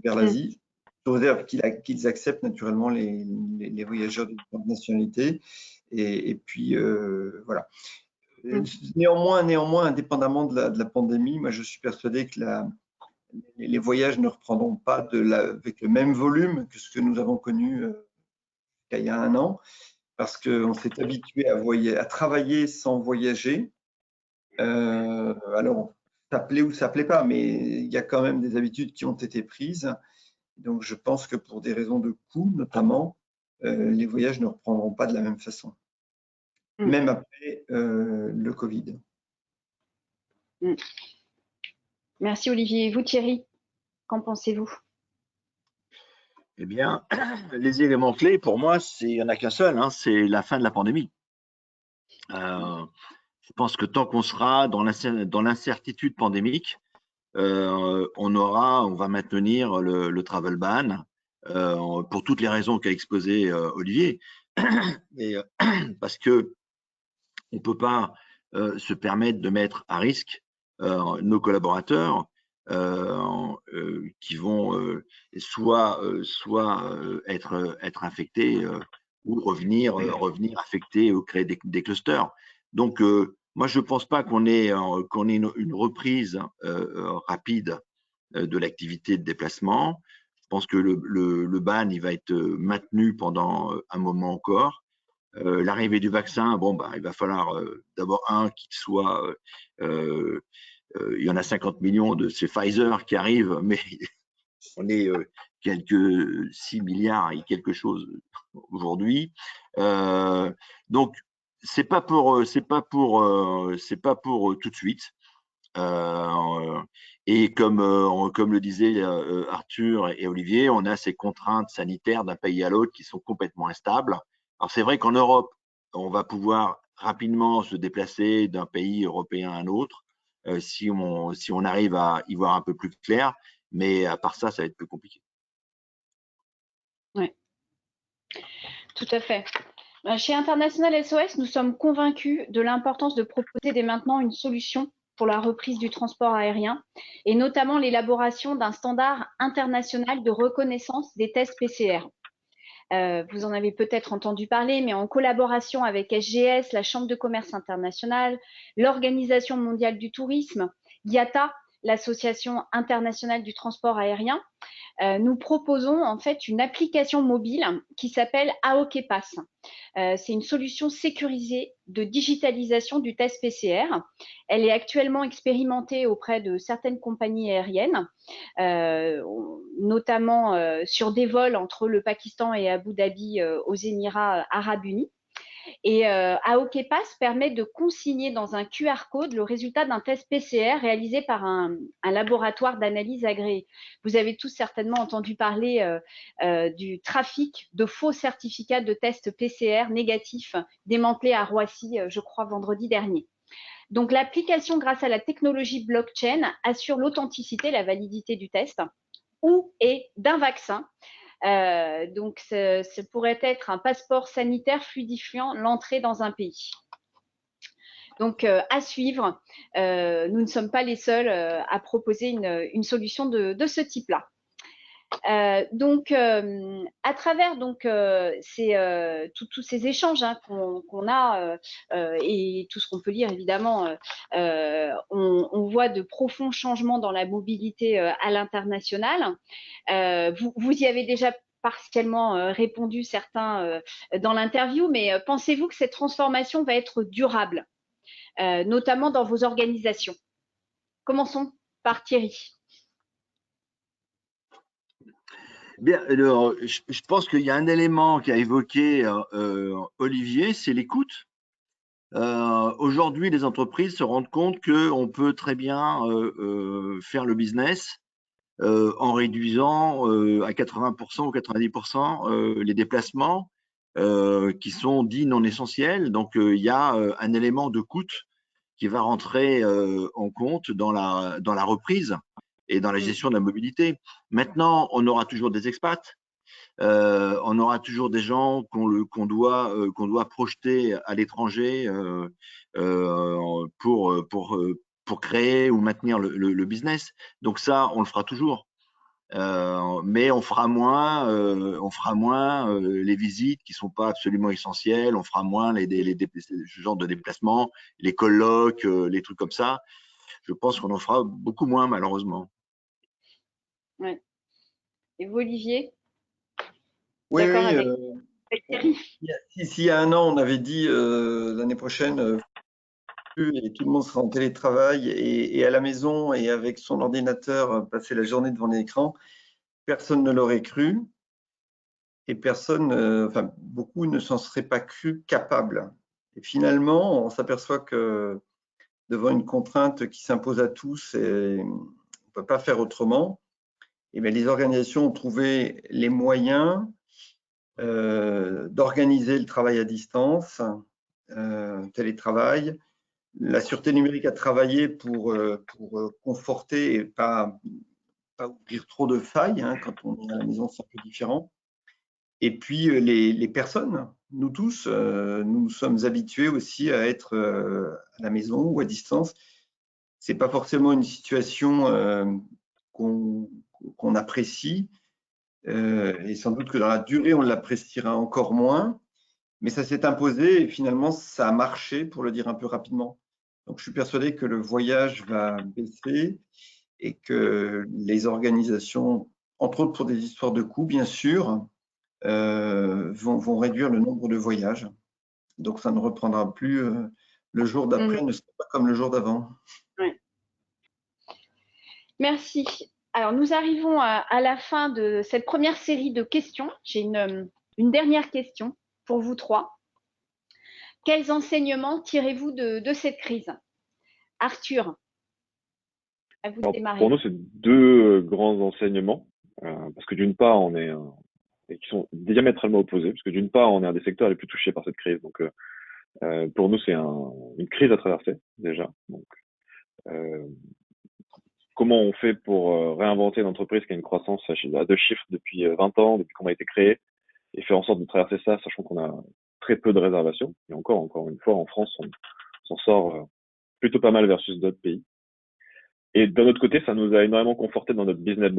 vers l'Asie, sous réserve qu'ils acceptent naturellement les voyageurs de différentes nationalités. Et puis, voilà. Néanmoins, indépendamment de la pandémie, moi je suis persuadé que les voyages ne reprendront pas avec le même volume que ce que nous avons connu il y a un an, parce qu'on s'est habitué à travailler sans voyager. Alors, ça plaît ou ça plaît pas, mais il y a quand même des habitudes qui ont été prises. Donc, je pense que pour des raisons de coût, notamment, les voyages ne reprendront pas de la même façon, même après le Covid. Merci Olivier. Et vous Thierry, qu'en pensez-vous? Eh bien, les éléments clés pour moi, il n'y en a qu'un seul, hein, c'est la fin de la pandémie. Je pense que tant qu'on sera dans l'incertitude pandémique, on va maintenir le travel ban pour toutes les raisons qu'a exposé Olivier. Et, parce que on ne peut pas se permettre de mettre à risque nos collaborateurs qui vont soit être infectés ou revenir affectés ou créer des clusters. Donc, moi, je ne pense pas qu'on ait une reprise rapide de l'activité de déplacement. Je pense que le ban, il va être maintenu pendant un moment encore. L'arrivée du vaccin, bon, bah, il va falloir d'abord qu'il soit… il y en a 50 millions de ces Pfizer qui arrivent, mais on est quelques 6 milliards et quelque chose aujourd'hui. Donc, c'est pas pour tout de suite. Et comme le disaient Arthur et Olivier, on a ces contraintes sanitaires d'un pays à l'autre qui sont complètement instables. Alors c'est vrai qu'en Europe, on va pouvoir rapidement se déplacer d'un pays européen à un autre si on arrive à y voir un peu plus clair, mais à part ça, ça va être plus compliqué. Oui, tout à fait. Chez International SOS, nous sommes convaincus de l'importance de proposer dès maintenant une solution pour la reprise du transport aérien et notamment l'élaboration d'un standard international de reconnaissance des tests PCR. Vous en avez peut-être entendu parler, mais en collaboration avec SGS, la Chambre de commerce internationale, l'Organisation mondiale du tourisme, IATA, l'Association internationale du transport aérien, nous proposons en fait une application mobile qui s'appelle AOK Pass. C'est une solution sécurisée de digitalisation du test PCR. Elle est actuellement expérimentée auprès de certaines compagnies aériennes, notamment sur des vols entre le Pakistan et Abu Dhabi aux Émirats arabes unis. Et AOK Pass permet de consigner dans un QR code le résultat d'un test PCR réalisé par un laboratoire d'analyse agréé. Vous avez tous certainement entendu parler du trafic de faux certificats de tests PCR négatifs démantelés à Roissy, je crois, vendredi dernier. Donc, l'application, grâce à la technologie blockchain, assure l'authenticité, la validité du test ou et d'un vaccin. Donc, ça pourrait être un passeport sanitaire fluidifiant l'entrée dans un pays. Donc, à suivre, nous ne sommes pas les seuls à proposer une solution de ce type-là. Donc, à travers tous ces échanges qu'on a et tout ce qu'on peut lire, évidemment, on voit de profonds changements dans la mobilité à l'international. Vous y avez déjà partiellement répondu certains dans l'interview, mais pensez-vous que cette transformation va être durable, notamment dans vos organisations? Commençons par Thierry. Bien, alors, je pense qu'il y a un élément qu'a évoqué Olivier, c'est l'écoute. Aujourd'hui, les entreprises se rendent compte qu'on peut très bien faire le business en réduisant à 80% ou 90% les déplacements qui sont dits non essentiels. Donc, il y a un élément de coût qui va rentrer en compte dans la reprise et dans la gestion de la mobilité. Maintenant, on aura toujours des expats, on aura toujours des gens qu'on doit projeter à l'étranger pour créer ou maintenir le business. Donc ça, on le fera toujours. Mais on fera moins les visites qui sont pas absolument essentielles, on fera moins ce genre de déplacements, les colloques, les trucs comme ça. Je pense qu'on en fera beaucoup moins, malheureusement. Ouais. Et vous, Olivier? Oui, d'accord avec Thierry. S'il y a un an, on avait dit l'année prochaine, et tout le monde sera en télétravail et à la maison et avec son ordinateur, passer la journée devant l'écran, personne ne l'aurait cru et beaucoup ne s'en seraient pas cru capables. Et finalement, on s'aperçoit que devant une contrainte qui s'impose à tous, et on ne peut pas faire autrement, et bien, les organisations ont trouvé les moyens d'organiser le travail à distance, télétravail. La sûreté numérique a travaillé pour conforter et pas ouvrir trop de failles. Quand on est à la maison, c'est un peu différent. Et puis, les personnes, nous tous, nous sommes habitués aussi à être à la maison ou à distance. Ce n'est pas forcément une situation qu'on apprécie. Et sans doute que dans la durée, on l'appréciera encore moins. Mais ça s'est imposé et finalement, ça a marché, pour le dire un peu rapidement. Donc, je suis persuadé que le voyage va baisser et que les organisations, entre autres pour des histoires de coûts, bien sûr, vont réduire le nombre de voyages. Donc, ça ne reprendra plus. Le jour d'après ne sera pas comme le jour d'avant. Ouais. Merci. Alors, nous arrivons à la fin de cette première série de questions. J'ai une dernière question pour vous trois. Quels enseignements tirez-vous de cette crise? Arthur, à vous de démarrer. Pour nous, c'est deux grands enseignements. Parce que d'une part, on est et qui sont diamétralement opposés. Parce que d'une part, on est un des secteurs les plus touchés par cette crise. Donc, pour nous, c'est une crise à traverser déjà. Donc, comment on fait pour réinventer une entreprise qui a une croissance à 2 chiffres depuis 20 ans, depuis qu'on a été créé, et faire en sorte de traverser ça, sachant qu'on a très peu de réservations. Et encore une fois, en France, on s'en sort plutôt pas mal versus d'autres pays. Et d'un autre côté, ça nous a énormément conforté dans notre business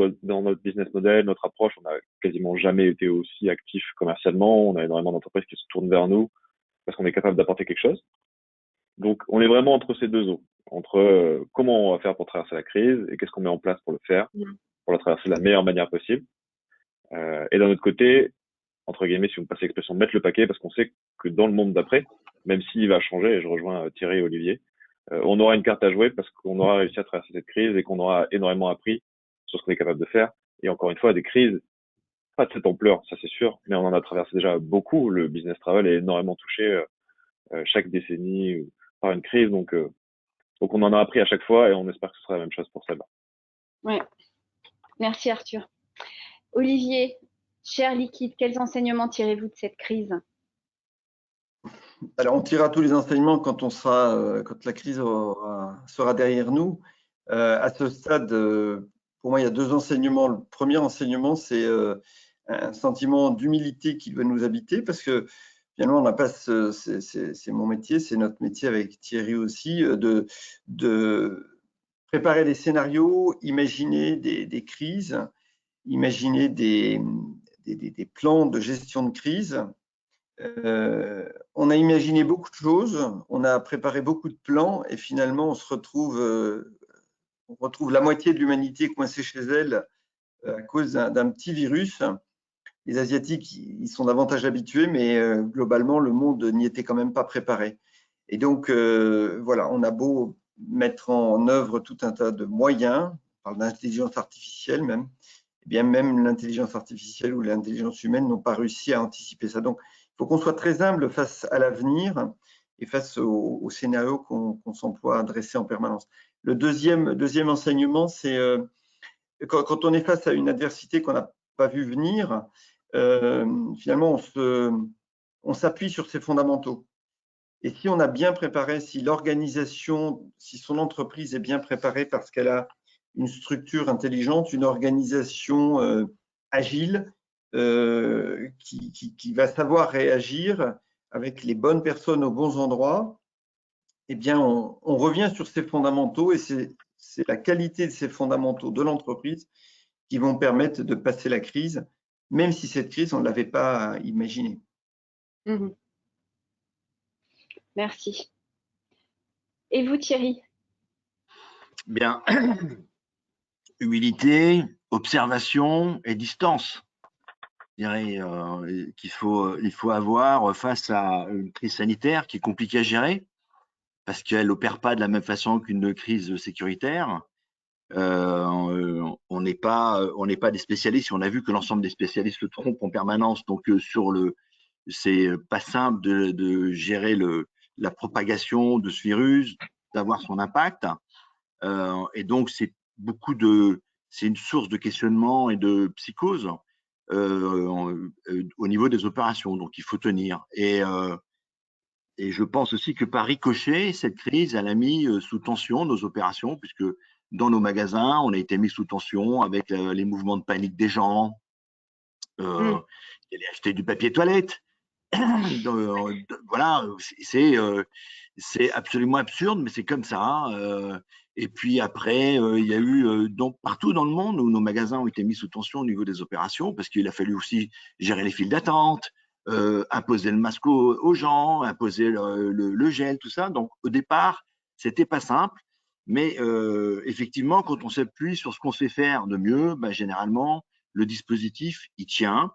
model, notre approche. On n'a quasiment jamais été aussi actif commercialement. On a énormément d'entreprises qui se tournent vers nous parce qu'on est capable d'apporter quelque chose. Donc, on est vraiment entre ces deux eaux, entre comment on va faire pour traverser la crise et qu'est-ce qu'on met en place pour le faire, pour la traverser de la meilleure manière possible. Et d'un autre côté, entre guillemets, si vous me passez l'expression, mettre le paquet, parce qu'on sait que dans le monde d'après, même s'il va changer, et je rejoins Thierry et Olivier, on aura une carte à jouer parce qu'on aura réussi à traverser cette crise et qu'on aura énormément appris sur ce qu'on est capable de faire. Et encore une fois, des crises, pas de cette ampleur, ça c'est sûr, mais on en a traversé déjà beaucoup. Le business travel est énormément touché chaque décennie par une crise, donc on en a appris à chaque fois et on espère que ce sera la même chose pour celle-là. Oui, merci Arthur. Olivier, cher Liquide, quels enseignements tirez-vous de cette crise? Alors, on tirera tous les enseignements quand la crise sera derrière nous. À ce stade, pour moi, il y a deux enseignements. Le premier enseignement, c'est un sentiment d'humilité qui doit nous habiter, parce que finalement, on n'a pas, c'est mon métier, c'est notre métier avec Thierry aussi, de préparer des scénarios, imaginer des crises, imaginer des plans de gestion de crise. On a imaginé beaucoup de choses, on a préparé beaucoup de plans et finalement on retrouve la moitié de l'humanité coincée chez elle à cause d'un petit virus. Les Asiatiques, ils sont davantage habitués, mais globalement, le monde n'y était quand même pas préparé. Et donc, voilà, on a beau mettre en œuvre tout un tas de moyens, on parle d'intelligence artificielle même, eh bien même l'intelligence artificielle ou l'intelligence humaine n'ont pas réussi à anticiper ça. Donc, il faut qu'on soit très humble face à l'avenir et face au scénario qu'on s'emploie à dresser en permanence. Le deuxième enseignement, c'est quand on est face à une adversité qu'on n'a pas vu venir, finalement, on s'appuie sur ses fondamentaux. Et si on a bien préparé, si l'organisation, si son entreprise est bien préparée parce qu'elle a une structure intelligente, une organisation agile, qui va savoir réagir avec les bonnes personnes aux bons endroits, eh bien, on revient sur ces fondamentaux et c'est la qualité de ces fondamentaux de l'entreprise qui vont permettre de passer la crise, même si cette crise, on ne l'avait pas imaginée. Merci. Et vous, Thierry? Bien, humilité, observation et distance. Je dirais il faut avoir face à une crise sanitaire qui est compliquée à gérer parce qu'elle n'opère pas de la même façon qu'une crise sécuritaire. On n'est pas des spécialistes. On a vu que l'ensemble des spécialistes se trompent en permanence. Donc c'est pas simple de gérer la propagation de ce virus, d'avoir son impact. Et donc c'est une source de questionnement et de psychose au niveau des opérations. Donc il faut tenir. Et je pense aussi que par ricochet, cette crise, elle a mis sous tension nos opérations, puisque dans nos magasins, on a été mis sous tension avec les mouvements de panique des gens qui allaient acheter du papier toilette. Voilà, c'est absolument absurde, mais c'est comme ça. Et puis après, il y a eu partout dans le monde où nos magasins ont été mis sous tension au niveau des opérations, parce qu'il a fallu aussi gérer les files d'attente, imposer le masque aux gens, imposer le gel, tout ça. Donc, au départ, c'était pas simple. Mais effectivement, quand on s'appuie sur ce qu'on sait faire de mieux, ben, généralement, le dispositif, il tient.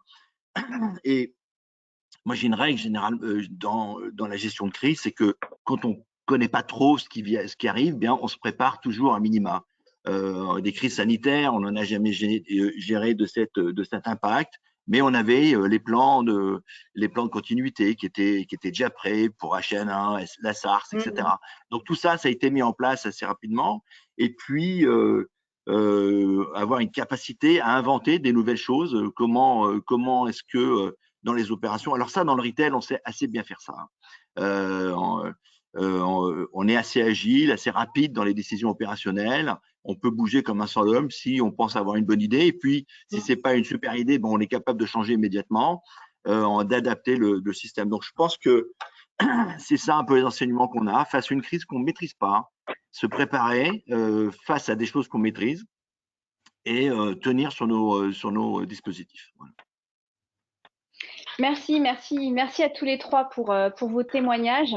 Et moi, j'ai une règle générale dans la gestion de crise, c'est que quand on connaît pas trop ce qui arrive, bien, on se prépare toujours à minima. Des crises sanitaires, on n'en a jamais géré de cet impact, mais on avait les plans de continuité qui étaient déjà prêts pour H1N1, la SARS, etc. Donc tout ça, ça a été mis en place assez rapidement. Et puis avoir une capacité à inventer des nouvelles choses. Comment est-ce que dans les opérations, alors ça, dans le retail, on sait assez bien faire ça. On est assez agile, assez rapide dans les décisions opérationnelles. On peut bouger comme un seul homme si on pense avoir une bonne idée. Et puis, si c'est pas une super idée, bon, on est capable de changer immédiatement, d'adapter le système. Donc, je pense que c'est ça un peu les enseignements qu'on a face à une crise qu'on ne maîtrise pas, se préparer face à des choses qu'on maîtrise et tenir sur nos dispositifs. Voilà. Merci à tous les trois pour vos témoignages.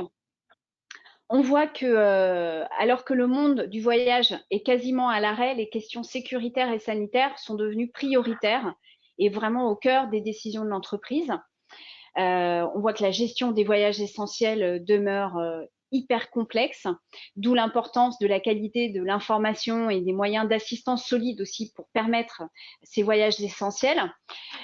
On voit que, alors que le monde du voyage est quasiment à l'arrêt, les questions sécuritaires et sanitaires sont devenues prioritaires et vraiment au cœur des décisions de l'entreprise. On voit que la gestion des voyages essentiels demeure hyper complexe, d'où l'importance de la qualité de l'information et des moyens d'assistance solides aussi pour permettre ces voyages essentiels.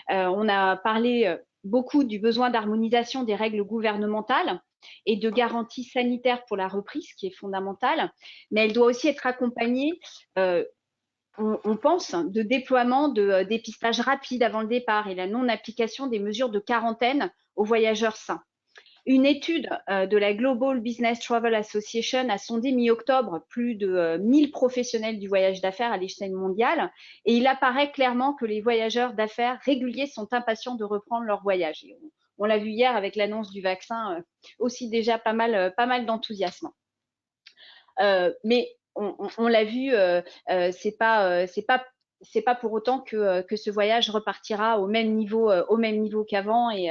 On a parlé beaucoup du besoin d'harmonisation des règles gouvernementales et de garanties sanitaires pour la reprise, qui est fondamentale, mais elle doit aussi être accompagnée, on pense, de déploiement de dépistage rapide avant le départ et la non-application des mesures de quarantaine aux voyageurs sains. Une étude de la Global Business Travel Association a sondé mi-octobre plus de 1000 professionnels du voyage d'affaires à l'échelle mondiale et il apparaît clairement que les voyageurs d'affaires réguliers sont impatients de reprendre leur voyage. Et on l'a vu hier avec l'annonce du vaccin, aussi déjà pas mal d'enthousiasme. Mais on l'a vu, c'est pas pour autant que ce voyage repartira au même niveau qu'avant et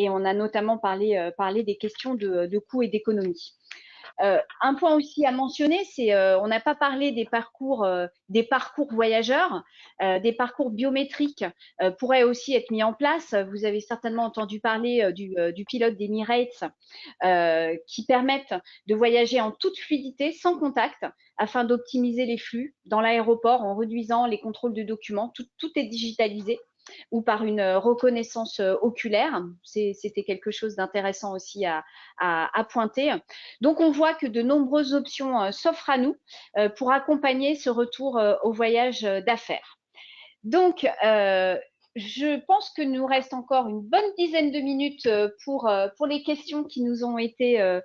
on a notamment parlé des questions de coûts et d'économie. Un point aussi à mentionner, c'est on n'a pas parlé des parcours voyageurs, des parcours biométriques pourraient aussi être mis en place. Vous avez certainement entendu parler du pilote d'Emirates qui permettent de voyager en toute fluidité, sans contact, afin d'optimiser les flux dans l'aéroport en réduisant les contrôles de documents. Tout est digitalisé ou par une reconnaissance oculaire. C'était quelque chose d'intéressant aussi à pointer. Donc, on voit que de nombreuses options s'offrent à nous pour accompagner ce retour au voyage d'affaires. Donc, je pense que nous reste encore une bonne dizaine de minutes pour les questions qui nous ont été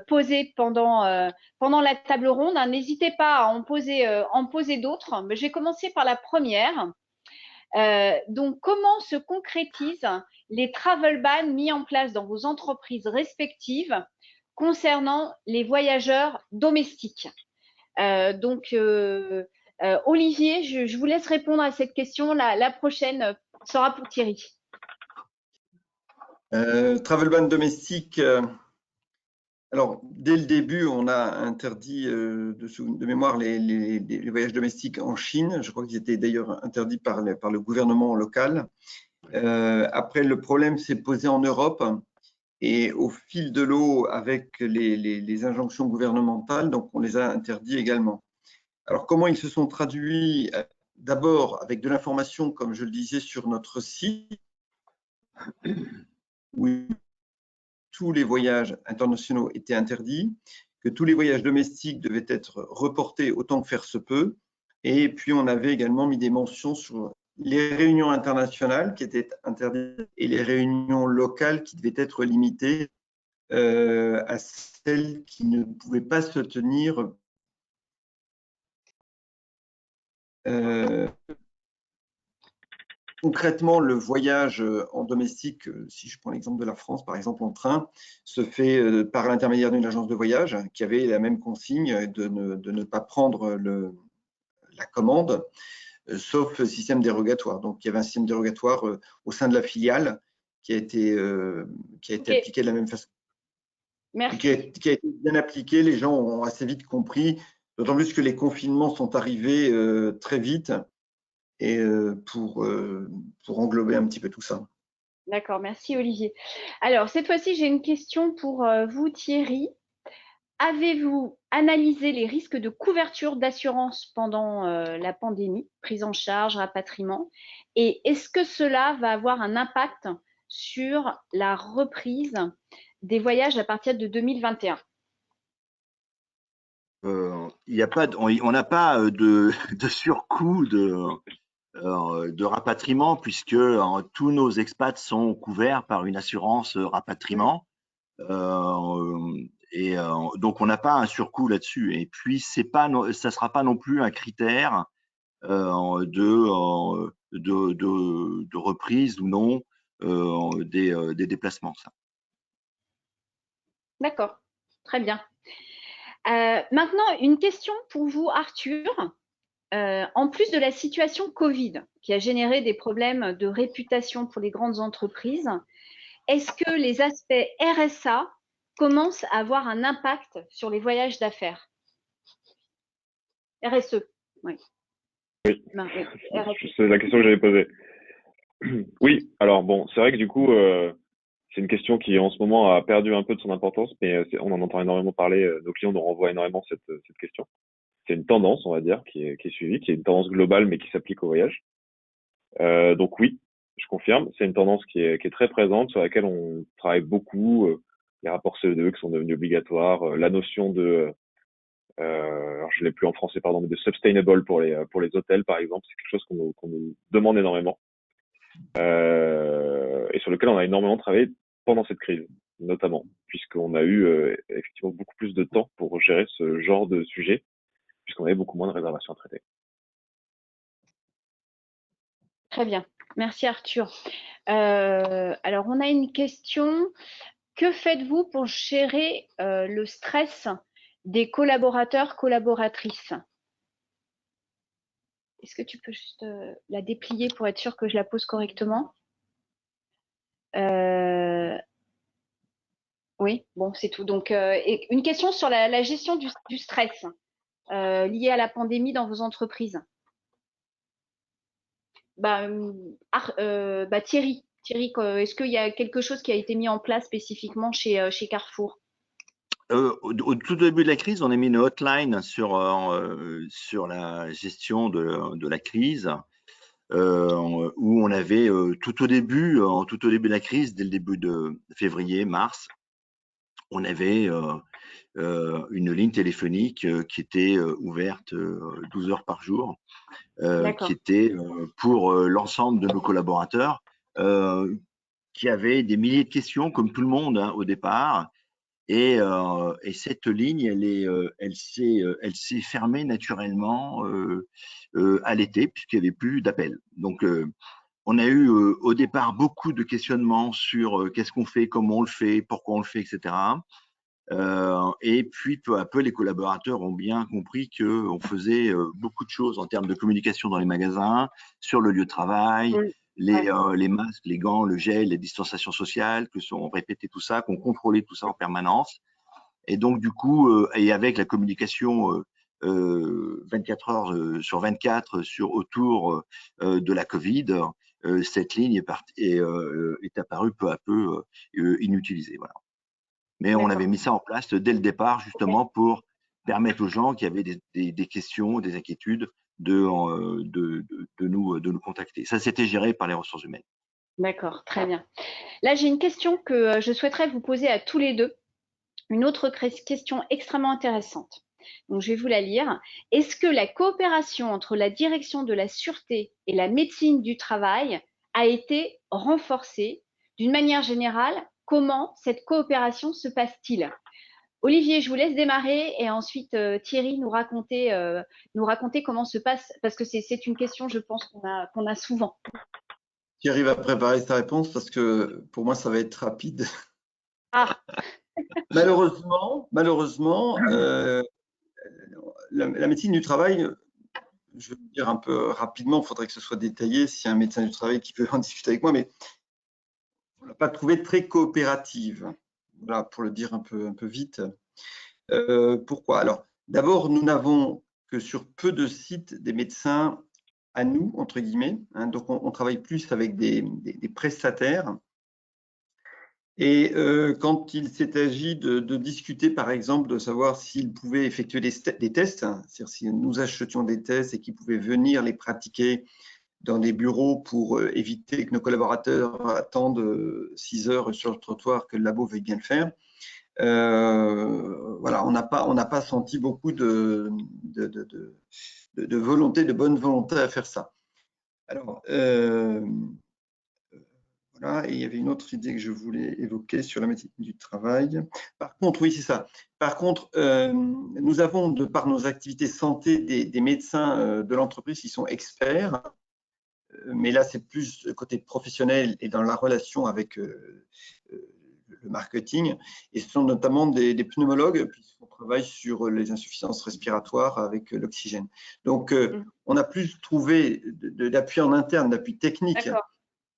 posées pendant la table ronde. N'hésitez pas à en poser d'autres. Je vais commencer par la première. Donc, comment se concrétisent les travel bans mis en place dans vos entreprises respectives concernant les voyageurs domestiques? Olivier, je vous laisse répondre à cette question. La prochaine sera pour Thierry. Travel ban domestique. Alors, dès le début, on a interdit de mémoire les voyages domestiques en Chine. Je crois qu'ils étaient d'ailleurs interdits par le gouvernement local. Après, le problème s'est posé en Europe et au fil de l'eau, avec les injonctions gouvernementales, donc on les a interdits également. Alors, comment ils se sont traduits? D'abord, avec de l'information, comme je le disais, sur notre site, où tous les voyages internationaux étaient interdits, que tous les voyages domestiques devaient être reportés autant que faire se peut. Et puis, on avait également mis des mentions sur les réunions internationales qui étaient interdites et les réunions locales qui devaient être limitées à celles qui ne pouvaient pas se tenir concrètement, le voyage en domestique, si je prends l'exemple de la France, par exemple en train, se fait par l'intermédiaire d'une agence de voyage qui avait la même consigne de ne pas prendre la commande, sauf système dérogatoire. Donc, il y avait un système dérogatoire au sein de la filiale qui a été appliqué de la même façon. Merci. Qui a été bien appliqué, les gens ont assez vite compris, d'autant plus que les confinements sont arrivés très vite et pour englober un petit peu tout ça. D'accord, merci Olivier. Alors, cette fois-ci, j'ai une question pour vous, Thierry. Avez-vous analysé les risques de couverture d'assurance pendant la pandémie, prise en charge, rapatriement? Et est-ce que cela va avoir un impact sur la reprise des voyages à partir de 2021? On n'a pas de surcoût de rapatriement puisque tous nos expats sont couverts par une assurance rapatriement. Donc, on n'a pas un surcoût là-dessus. Et puis, ça sera pas non plus un critère de reprise ou non des déplacements. Ça. D'accord, très bien. Maintenant, une question pour vous, Arthur. En plus de la situation Covid, qui a généré des problèmes de réputation pour les grandes entreprises, est-ce que les aspects RSA commencent à avoir un impact sur les voyages d'affaires? RSE, oui. Oui, Ben, oui. c'est la question que j'avais posée. Oui, alors bon, c'est vrai que du coup, c'est une question qui en ce moment a perdu un peu de son importance, mais on en entend énormément parler, nos clients nous renvoient énormément cette question. C'est une tendance, on va dire, qui est suivie, qui est une tendance globale, mais qui s'applique au voyage. Donc oui, je confirme, c'est une tendance qui est très présente, sur laquelle on travaille beaucoup, les rapports CE2 qui sont devenus obligatoires, la notion de alors je l'ai plus en français, pardon, mais de sustainable pour les hôtels, par exemple, c'est quelque chose qu'on nous demande énormément, et sur lequel on a énormément travaillé pendant cette crise, notamment, puisqu'on a eu effectivement beaucoup plus de temps pour gérer ce genre de sujet, puisqu'on avait beaucoup moins de réservations à traiter. Très bien, merci Arthur. Alors, on a une question. Que faites-vous pour gérer le stress des collaborateurs, collaboratrices? Est-ce que tu peux juste la déplier pour être sûr que je la pose correctement? Oui, bon, c'est tout. Donc, une question sur la gestion du stress lié à la pandémie dans vos entreprises. Thierry, est-ce qu'il y a quelque chose qui a été mis en place spécifiquement chez Carrefour? Au tout début de la crise, on a mis une hotline sur la gestion de la crise, où on avait tout au début de la crise, dès le début de février, mars, on avait une ligne téléphonique qui était ouverte 12 heures par jour, qui était pour l'ensemble de nos collaborateurs, qui avaient des milliers de questions, comme tout le monde au départ. Et cette ligne, elle s'est fermée naturellement à l'été, puisqu'il n'y avait plus d'appels. Donc, on a eu au départ beaucoup de questionnements sur qu'est-ce qu'on fait, comment on le fait, pourquoi on le fait, etc. Et puis, peu à peu, les collaborateurs ont bien compris qu'on faisait beaucoup de choses en termes de communication dans les magasins, sur le lieu de travail, les masques, les gants, le gel, les distanciations sociales, on répétait tout ça, qu'on contrôlait tout ça en permanence. Et donc, du coup, et avec la communication 24 heures sur 24 autour de la Covid, cette ligne est apparue peu à peu inutilisée. Voilà. Mais on avait mis ça en place dès le départ, justement, pour permettre aux gens qui avaient des questions, des inquiétudes, de nous contacter. Ça, c'était géré par les ressources humaines. D'accord, très bien. Là, j'ai une question que je souhaiterais vous poser à tous les deux. Une autre question extrêmement intéressante. Donc, je vais vous la lire. Est-ce que la coopération entre la direction de la sûreté et la médecine du travail a été renforcée? D'une manière générale, comment cette coopération se passe-t-il? Olivier, je vous laisse démarrer et ensuite Thierry nous raconter comment se passe, parce que c'est une question, je pense, qu'on a souvent. Thierry va préparer sa réponse parce que pour moi, ça va être rapide. Ah. Malheureusement, la médecine du travail, je vais dire un peu rapidement, il faudrait que ce soit détaillé s'il y a un médecin du travail qui veut en discuter avec moi, mais on l'a pas trouvée très coopérative. Voilà, pour le dire un peu vite. Pourquoi? Alors, d'abord, nous n'avons que sur peu de sites des médecins à nous, entre guillemets. Hein, donc, on travaille plus avec des prestataires. Et quand il s'est agi de discuter, par exemple, de savoir s'ils pouvaient effectuer des tests, hein, c'est-à-dire si nous achetions des tests et qu'ils pouvaient venir les pratiquer dans des bureaux pour éviter que nos collaborateurs attendent 6 heures sur le trottoir, que le labo veuille bien le faire. Voilà, on n'a pas senti beaucoup de volonté, de bonne volonté à faire ça. Alors, voilà, et il y avait une autre idée que je voulais évoquer sur la médecine du travail. Par contre, oui, c'est ça. Par contre, nous avons, de par nos activités santé, des médecins de l'entreprise qui sont experts, mais là, c'est plus côté professionnel et dans la relation avec le marketing. Et ce sont notamment des pneumologues, puisqu'on travaille sur les insuffisances respiratoires avec l'oxygène. Donc, on a plus trouvé d'appui en interne, d'appui technique,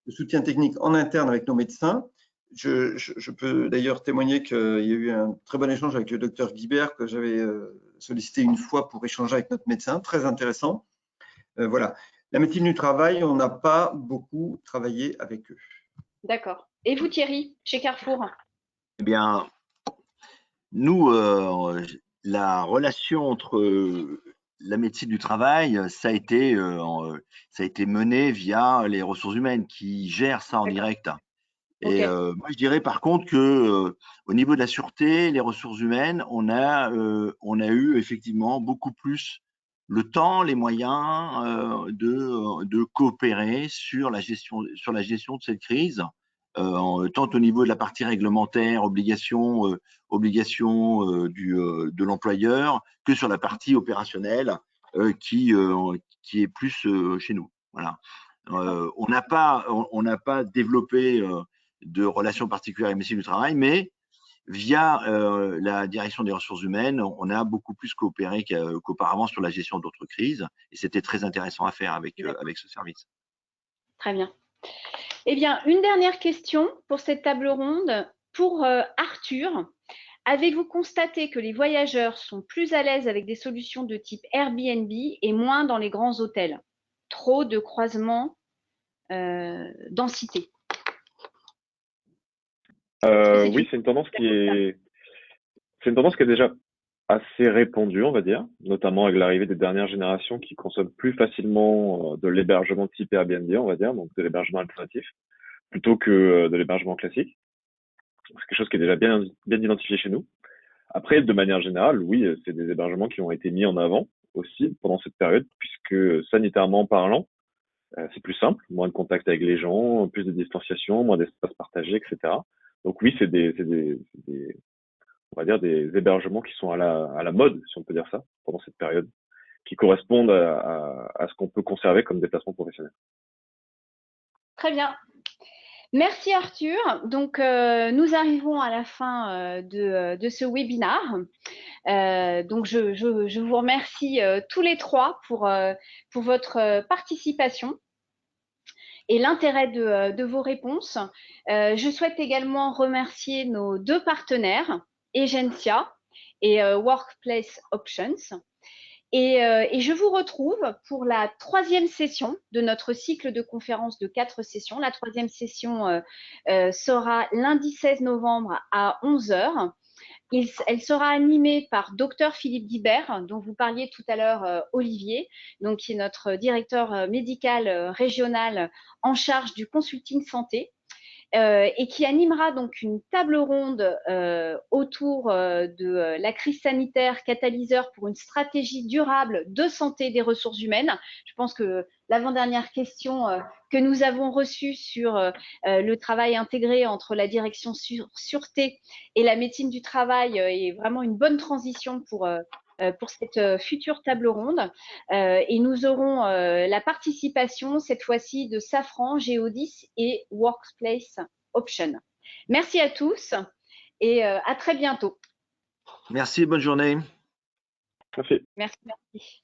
de soutien technique en interne avec nos médecins. Je peux d'ailleurs témoigner qu'il y a eu un très bon échange avec le docteur Guibert, que j'avais sollicité une fois pour échanger avec notre médecin, très intéressant. Voilà. La médecine du travail, on n'a pas beaucoup travaillé avec eux. D'accord. Et vous, Thierry, chez Carrefour? Eh bien, nous, la relation entre la médecine du travail, ça a été mené via les ressources humaines qui gèrent ça en direct. Et moi, je dirais par contre que au niveau de la sûreté, les ressources humaines, on a eu effectivement beaucoup plus le temps, les moyens de coopérer sur la gestion de cette crise, tant au niveau de la partie réglementaire, obligations de l'employeur, que sur la partie opérationnelle qui est plus chez nous. Voilà. On n'a pas développé de relations particulières avec les médecins du travail, mais via la direction des ressources humaines, on a beaucoup plus coopéré qu'auparavant sur la gestion d'autres crises, et c'était très intéressant à faire avec ce service. Très bien. Eh bien, une dernière question pour cette table ronde. Pour Arthur, avez-vous constaté que les voyageurs sont plus à l'aise avec des solutions de type Airbnb et moins dans les grands hôtels? Trop de croisements, densité. Oui, c'est une tendance qui est déjà assez répandue, on va dire, notamment avec l'arrivée des dernières générations qui consomment plus facilement de l'hébergement type Airbnb, on va dire, donc de l'hébergement alternatif, plutôt que de l'hébergement classique. C'est quelque chose qui est déjà bien identifié chez nous. Après, de manière générale, oui, c'est des hébergements qui ont été mis en avant aussi pendant cette période, puisque sanitairement parlant, c'est plus simple, moins de contact avec les gens, plus de distanciation, moins d'espace partagé, etc. Donc oui, c'est on va dire des hébergements qui sont à la mode, si on peut dire ça, pendant cette période, qui correspondent à ce qu'on peut conserver comme déplacement professionnel. Très bien. Merci Arthur. Donc, nous arrivons à la fin de ce webinaire. Donc, je vous remercie tous les trois pour votre participation et l'intérêt de vos réponses. Je souhaite également remercier nos deux partenaires, Egencia et Workplace Options. Et je vous retrouve pour la 3e session de notre cycle de conférences de 4 sessions. La 3e session sera lundi 16 novembre à 11 h. Elle sera animée par Dr Philippe Guibert, dont vous parliez tout à l'heure, Olivier, donc qui est notre directeur médical régional en charge du consulting santé. Et qui animera donc une table ronde autour de la crise sanitaire, catalyseur pour une stratégie durable de santé des ressources humaines. Je pense que l'avant-dernière question que nous avons reçue sur le travail intégré entre la direction sûreté et la médecine du travail est vraiment une bonne transition pour cette future table ronde. Et nous aurons la participation cette fois-ci de Safran, Geodis et Workplace Option. Merci à tous et à très bientôt. Merci, bonne journée. Merci. Merci.